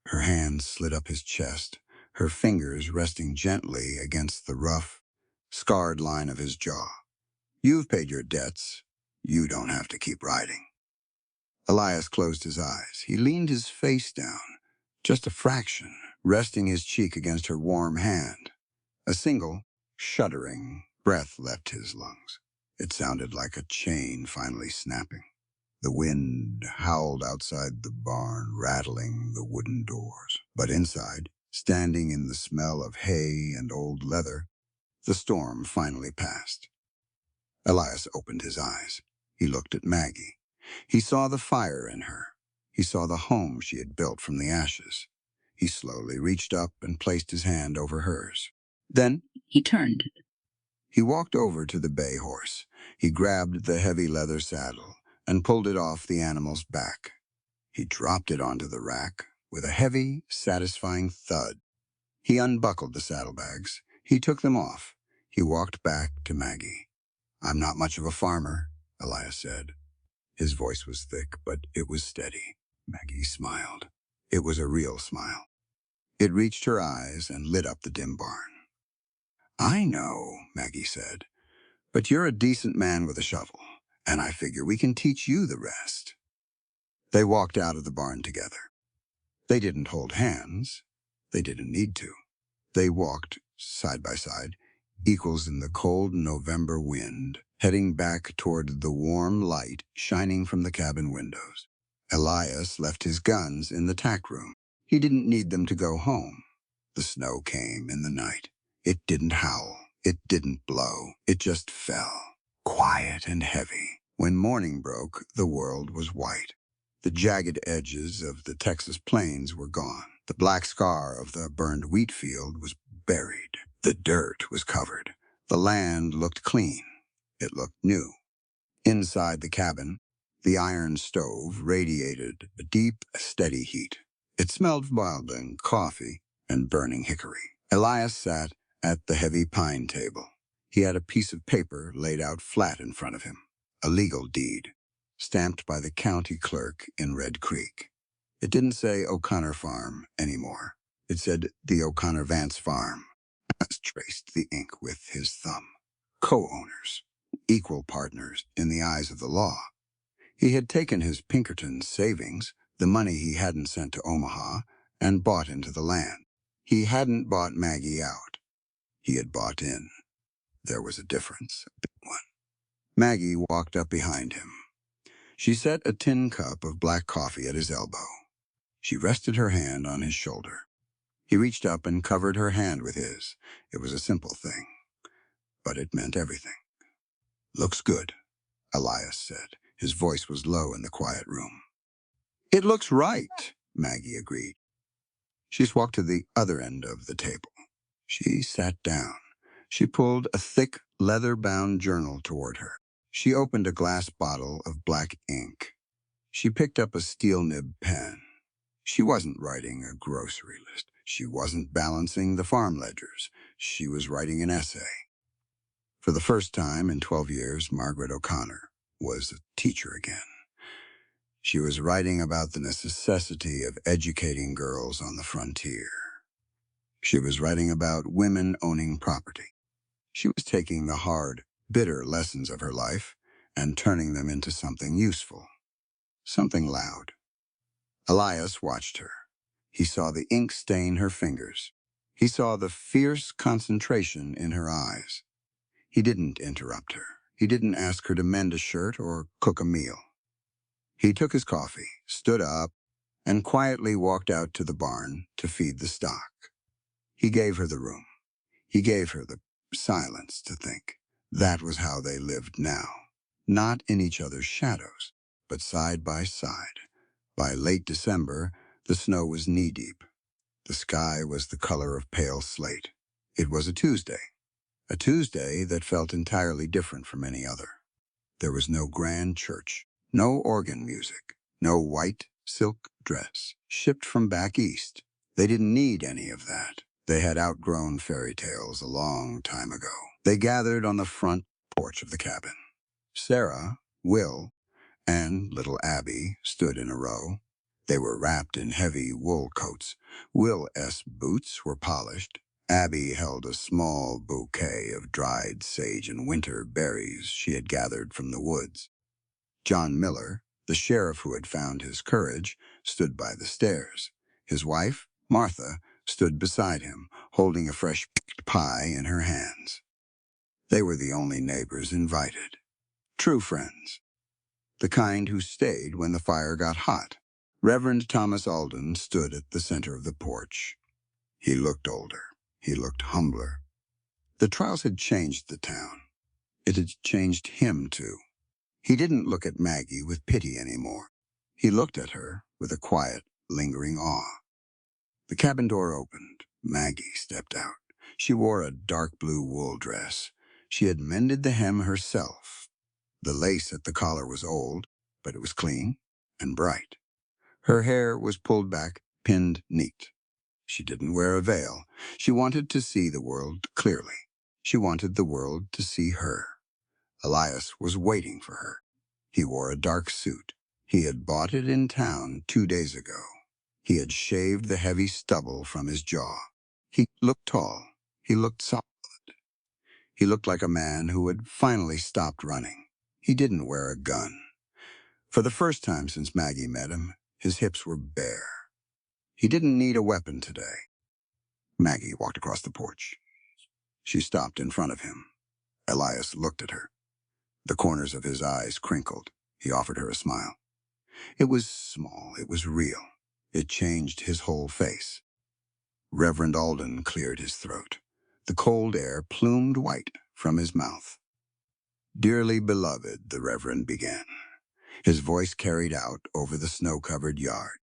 Her hand slid up his chest, her fingers resting gently against the rough, scarred line of his jaw. "You've paid your debts. You don't have to keep riding." Elias closed his eyes. He leaned his face down, just a fraction, resting his cheek against her warm hand. A single, shuddering breath left his lungs. It sounded like a chain finally snapping. The wind howled outside the barn, rattling the wooden doors. But inside, standing in the smell of hay and old leather, the storm finally passed. Elias opened his eyes. He looked at Maggie. He saw the fire in her. He saw the home she had built from the ashes. He slowly reached up and placed his hand over hers. Then he turned. He walked over to the bay horse. He grabbed the heavy leather saddle and pulled it off the animal's back. He dropped it onto the rack with a heavy, satisfying thud. He unbuckled the saddlebags. He took them off. He walked back to Maggie. "I'm not much of a farmer," Elias said. His voice was thick, but it was steady. Maggie smiled. It was a real smile. It reached her eyes and lit up the dim barn. "I know," Maggie said, "but you're a decent man with a shovel, and I figure we can teach you the rest." They walked out of the barn together. They didn't hold hands. They didn't need to. They walked side by side, equals in the cold November wind, heading back toward the warm light shining from the cabin windows. Elias left his guns in the tack room. He didn't need them to go home. The snow came in the night. It didn't howl. It didn't blow. It just fell, quiet and heavy. When morning broke, the world was white. The jagged edges of the Texas plains were gone. The black scar of the burned wheat field was buried. The dirt was covered. The land looked clean. It looked new. Inside the cabin, the iron stove radiated a deep, steady heat. It smelled of boiling coffee and burning hickory. Elias sat at the heavy pine table. He had a piece of paper laid out flat in front of him, a legal deed, stamped by the county clerk in Red Creek. It didn't say O'Connor Farm anymore. It said the O'Connor Vance Farm. Elias traced the ink with his thumb. Co-owners, equal partners in the eyes of the law. He had taken his Pinkerton savings, the money he hadn't sent to Omaha, and bought into the land. He hadn't bought Maggie out. He had bought in. There was a difference, a big one. Maggie walked up behind him. She set a tin cup of black coffee at his elbow. She rested her hand on his shoulder. He reached up and covered her hand with his. It was a simple thing, but it meant everything. "Looks good," Elias said. His voice was low in the quiet room. "It looks right," Maggie agreed. She walked to the other end of the table. She sat down. She pulled a thick, leather-bound journal toward her. She opened a glass bottle of black ink. She picked up a steel-nib pen. She wasn't writing a grocery list. She wasn't balancing the farm ledgers. She was writing an essay. For the first time in 12 years, Margaret O'Connor was a teacher again. She was writing about the necessity of educating girls on the frontier. She was writing about women owning property. She was taking the hard, bitter lessons of her life and turning them into something useful, something loud. Elias watched her. He saw the ink stain her fingers. He saw the fierce concentration in her eyes. He didn't interrupt her. He didn't ask her to mend a shirt or cook a meal. He took his coffee, stood up, and quietly walked out to the barn to feed the stock. He gave her the room. He gave her the silence to think. That was how they lived now. Not in each other's shadows, but side by side. By late December, the snow was knee-deep. The sky was the color of pale slate. It was a Tuesday that felt entirely different from any other. There was no grand church, no organ music, no white silk dress shipped from back east. They didn't need any of that. They had outgrown fairy tales a long time ago. They gathered on the front porch of the cabin. Sarah, Will, and little Abby stood in a row. They were wrapped in heavy wool coats. Will's boots were polished. Abby held a small bouquet of dried sage and winter berries she had gathered from the woods. John Miller, the sheriff who had found his courage, stood by the stairs. His wife, Martha, stood beside him, holding a fresh pie in her hands. They were the only neighbors invited. True friends. The kind who stayed when the fire got hot. Reverend Thomas Alden stood at the center of the porch. He looked older. He looked humbler. The trials had changed the town. It had changed him, too. He didn't look at Maggie with pity anymore. He looked at her with a quiet, lingering awe. The cabin door opened. Maggie stepped out. She wore a dark blue wool dress. She had mended the hem herself. The lace at the collar was old, but it was clean and bright. Her hair was pulled back, pinned neat. She didn't wear a veil. She wanted to see the world clearly. She wanted the world to see her. Elias was waiting for her. He wore a dark suit. He had bought it in town 2 days ago. He had shaved the heavy stubble from his jaw. He looked tall. He looked solid. He looked like a man who had finally stopped running. He didn't wear a gun. For the first time since Maggie met him, his hips were bare. He didn't need a weapon today. Maggie walked across the porch. She stopped in front of him. Elias looked at her. The corners of his eyes crinkled. He offered her a smile. It was small. It was real. It changed his whole face. Reverend Alden cleared his throat. The cold air plumed white from his mouth. "Dearly beloved," the Reverend began. His voice carried out over the snow-covered yard.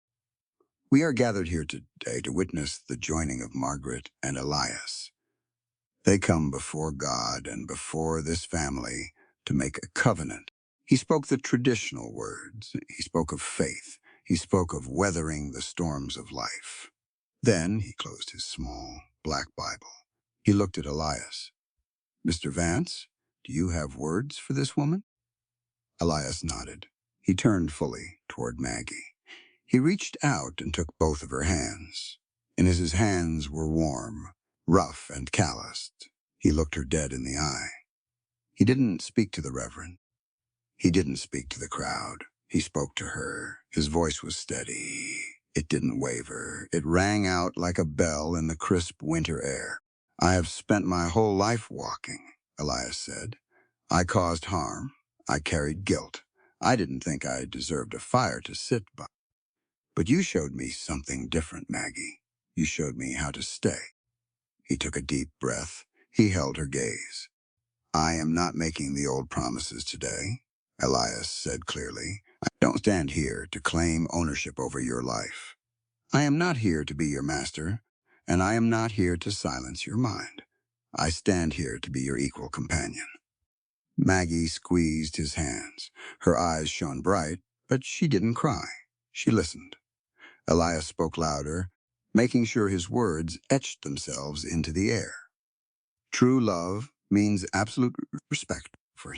"We are gathered here today to witness the joining of Margaret and Elias. They come before God and before this family to make a covenant." He spoke the traditional words. He spoke of faith. He spoke of weathering the storms of life. Then he closed his small, black Bible. He looked at Elias. "Mr. Vance, do you have words for this woman?" Elias nodded. He turned fully toward Maggie. He reached out and took both of her hands. And as his hands were warm, rough and calloused, he looked her dead in the eye. He didn't speak to the Reverend. He didn't speak to the crowd. He spoke to her. His voice was steady. It didn't waver. It rang out like a bell in the crisp winter air. "I have spent my whole life walking," Elias said. "I caused harm. I carried guilt. I didn't think I deserved a fire to sit by. But you showed me something different, Maggie. You showed me how to stay." He took a deep breath. He held her gaze. "I am not making the old promises today," Elias said clearly. "I don't stand here to claim ownership over your life. I am not here to be your master, and I am not here to silence your mind. I stand here to be your equal companion." Maggie squeezed his hands. Her eyes shone bright, but she didn't cry. She listened. Elias spoke louder, making sure his words etched themselves into the air. "True love means absolute respect for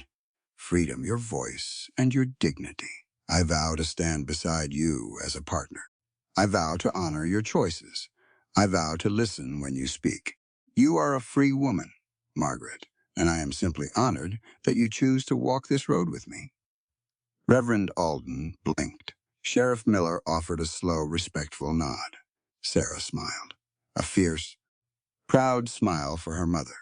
freedom, your voice, and your dignity. I vow to stand beside you as a partner. I vow to honor your choices. I vow to listen when you speak. You are a free woman, Margaret, and I am simply honored that you choose to walk this road with me." Reverend Alden blinked. Sheriff Miller offered a slow, respectful nod. Sarah smiled, a fierce, proud smile for her mother.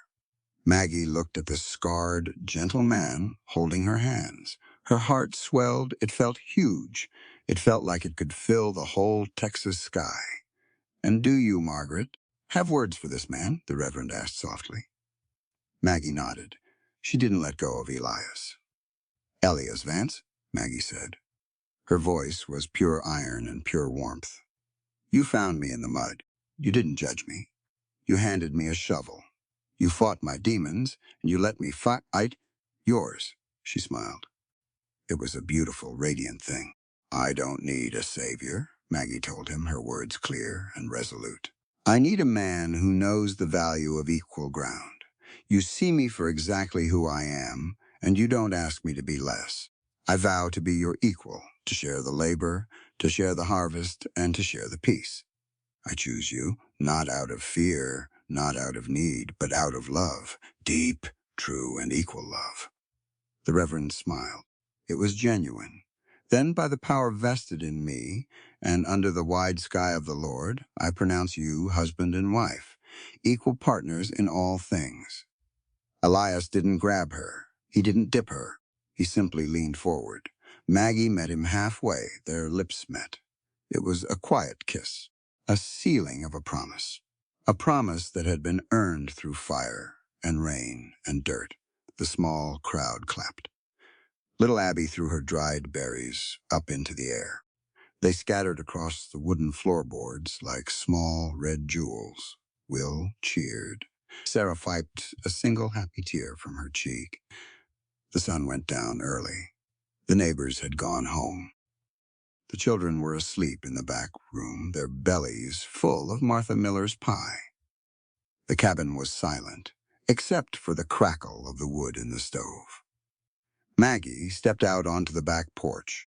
Maggie looked at the scarred, gentle man holding her hands. Her heart swelled. It felt huge. It felt like it could fill the whole Texas sky. "And do you, Margaret, have words for this man?" the Reverend asked softly. Maggie nodded. She didn't let go of Elias. "Elias Vance," Maggie said. Her voice was pure iron and pure warmth. "You found me in the mud. You didn't judge me. You handed me a shovel. You fought my demons, and you let me fight yours." She smiled. It was a beautiful, radiant thing. "I don't need a savior," Maggie told him, her words clear and resolute. "I need a man who knows the value of equal ground. You see me for exactly who I am, and you don't ask me to be less. I vow to be your equal, to share the labor, to share the harvest, and to share the peace. I choose you, not out of fear, not out of need, but out of love, deep, true, and equal love." The Reverend smiled. It was genuine. "Then by the power vested in me, and under the wide sky of the Lord, I pronounce you husband and wife, equal partners in all things." Elias didn't grab her. He didn't dip her. He simply leaned forward. Maggie met him halfway. Their lips met. It was a quiet kiss, a sealing of a promise that had been earned through fire and rain and dirt. The small crowd clapped. Little Abby threw her dried berries up into the air. They scattered across the wooden floorboards like small red jewels. Will cheered. Sarah wiped a single happy tear from her cheek. The sun went down early. The neighbors had gone home. The children were asleep in the back room, their bellies full of Martha Miller's pie. The cabin was silent, except for the crackle of the wood in the stove. Maggie stepped out onto the back porch.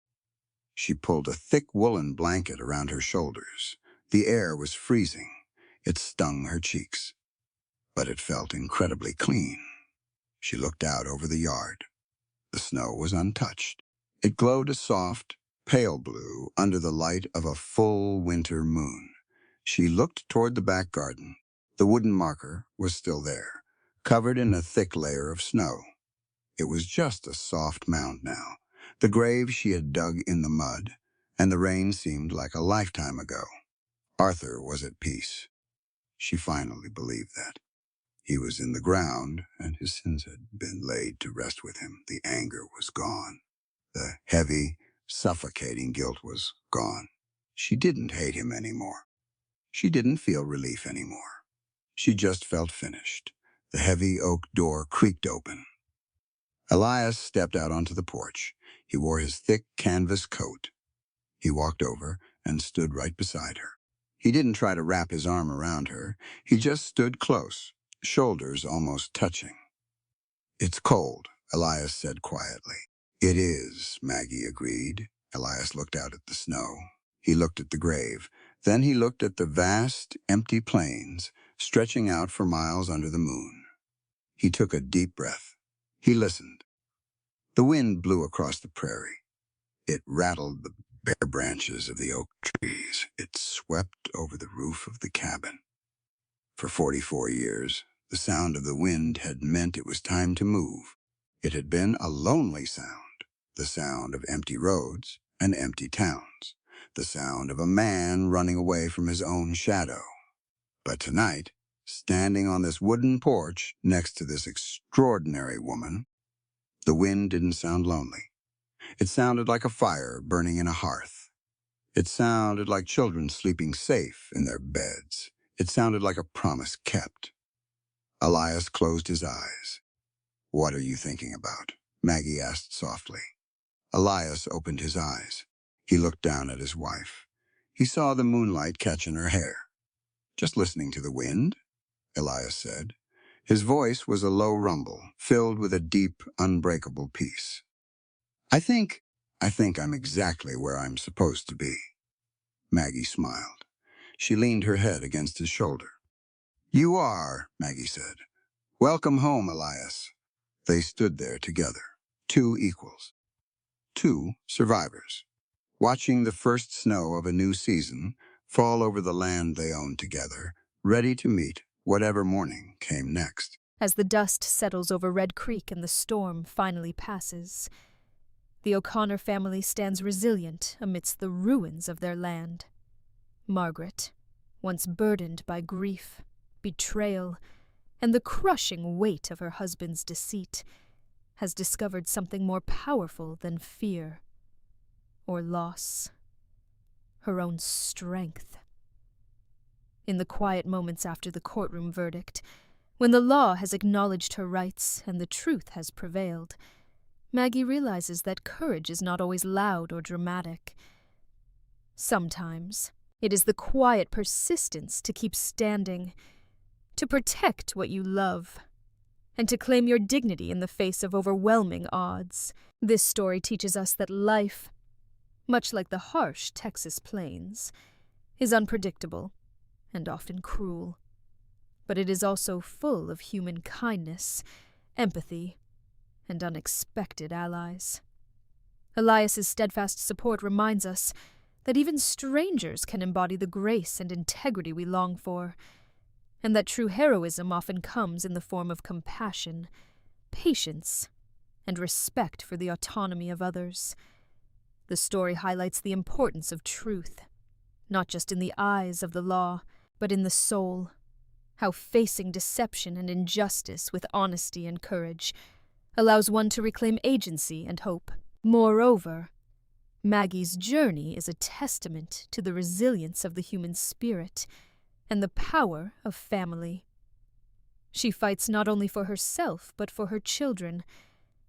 She pulled a thick woolen blanket around her shoulders. The air was freezing. It stung her cheeks, but it felt incredibly clean. She looked out over the yard. The snow was untouched. It glowed a soft, pale blue under the light of a full winter moon. She looked toward the back garden. The wooden marker was still there, covered in a thick layer of snow. It was just a soft mound now, the grave she had dug in the mud, and the rain seemed like a lifetime ago. Arthur was at peace. She finally believed that. He was in the ground, and his sins had been laid to rest with him. The anger was gone. The heavy, suffocating guilt was gone. She didn't hate him anymore. She didn't feel relief anymore. She just felt finished. The heavy oak door creaked open. Elias stepped out onto the porch. He wore his thick canvas coat. He walked over and stood right beside her. He didn't try to wrap his arm around her. He just stood close, shoulders almost touching. "It's cold," Elias said quietly. "It is," Maggie agreed. Elias looked out at the snow. He looked at the grave. Then he looked at the vast, empty plains stretching out for miles under the moon. He took a deep breath. He listened. The wind blew across the prairie. It rattled the bare branches of the oak trees. It swept over the roof of the cabin. For 44 years, the sound of the wind had meant it was time to move. It had been a lonely sound, the sound of empty roads and empty towns, the sound of a man running away from his own shadow. But tonight, standing on this wooden porch next to this extraordinary woman, the wind didn't sound lonely. It sounded like a fire burning in a hearth. It sounded like children sleeping safe in their beds. It sounded like a promise kept. Elias closed his eyes. "What are you thinking about?" Maggie asked softly. Elias opened his eyes. He looked down at his wife. He saw the moonlight catch in her hair. "Just listening to the wind," Elias said. His voice was a low rumble, filled with a deep, unbreakable peace. I think I'm exactly where I'm supposed to be." Maggie smiled. She leaned her head against his shoulder. "You are," Maggie said. "Welcome home, Elias." They stood there together, two equals, two survivors, watching the first snow of a new season fall over the land they owned together, ready to meet whatever morning came next. As the dust settles over Red Creek and the storm finally passes, the O'Connor family stands resilient amidst the ruins of their land. Margaret, once burdened by grief, betrayal, and the crushing weight of her husband's deceit, has discovered something more powerful than fear or loss: her own strength. In the quiet moments after the courtroom verdict, when the law has acknowledged her rights and the truth has prevailed, Maggie realizes that courage is not always loud or dramatic. Sometimes it is the quiet persistence to keep standing, to protect what you love, and to claim your dignity in the face of overwhelming odds. This story teaches us that life, much like the harsh Texas plains, is unpredictable and often cruel. But it is also full of human kindness, empathy, and unexpected allies. Elias's steadfast support reminds us that even strangers can embody the grace and integrity we long for, and that true heroism often comes in the form of compassion, patience, and respect for the autonomy of others. The story highlights the importance of truth, not just in the eyes of the law, but in the soul. How facing deception and injustice with honesty and courage allows one to reclaim agency and hope. Moreover, Maggie's journey is a testament to the resilience of the human spirit and the power of family. She fights not only for herself but for her children,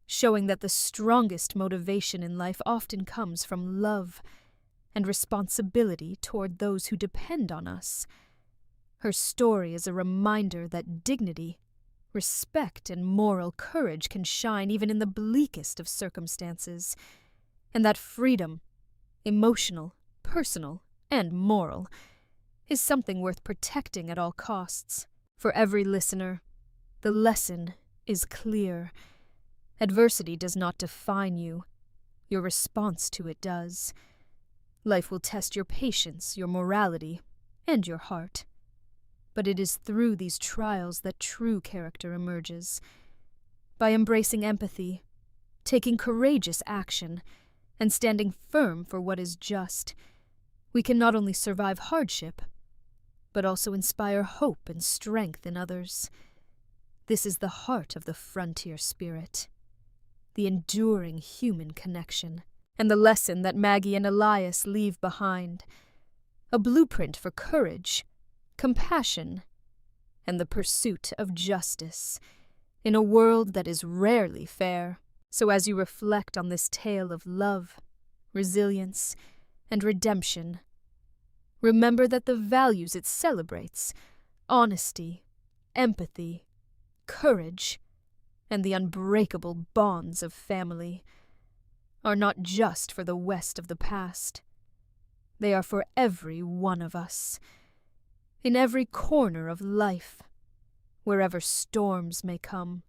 showing that the strongest motivation in life often comes from love and responsibility toward those who depend on us. Her story is a reminder that dignity, Respect and moral courage can shine even in the bleakest of circumstances, and that freedom, emotional, personal, and moral, is something worth protecting at all costs. For every listener, the lesson is clear. Adversity does not define you. Your response to it does. Life will test your patience, your morality, and your heart. But it is through these trials that true character emerges. By embracing empathy, taking courageous action, and standing firm for what is just, we can not only survive hardship, but also inspire hope and strength in others. This is the heart of the frontier spirit, the enduring human connection, and the lesson that Maggie and Elias leave behind, a blueprint for courage, compassion, and the pursuit of justice in a world that is rarely fair. So as you reflect on this tale of love, resilience, and redemption, remember that the values it celebrates, honesty, empathy, courage, and the unbreakable bonds of family, are not just for the West of the past. They are for every one of us, in every corner of life, wherever storms may come,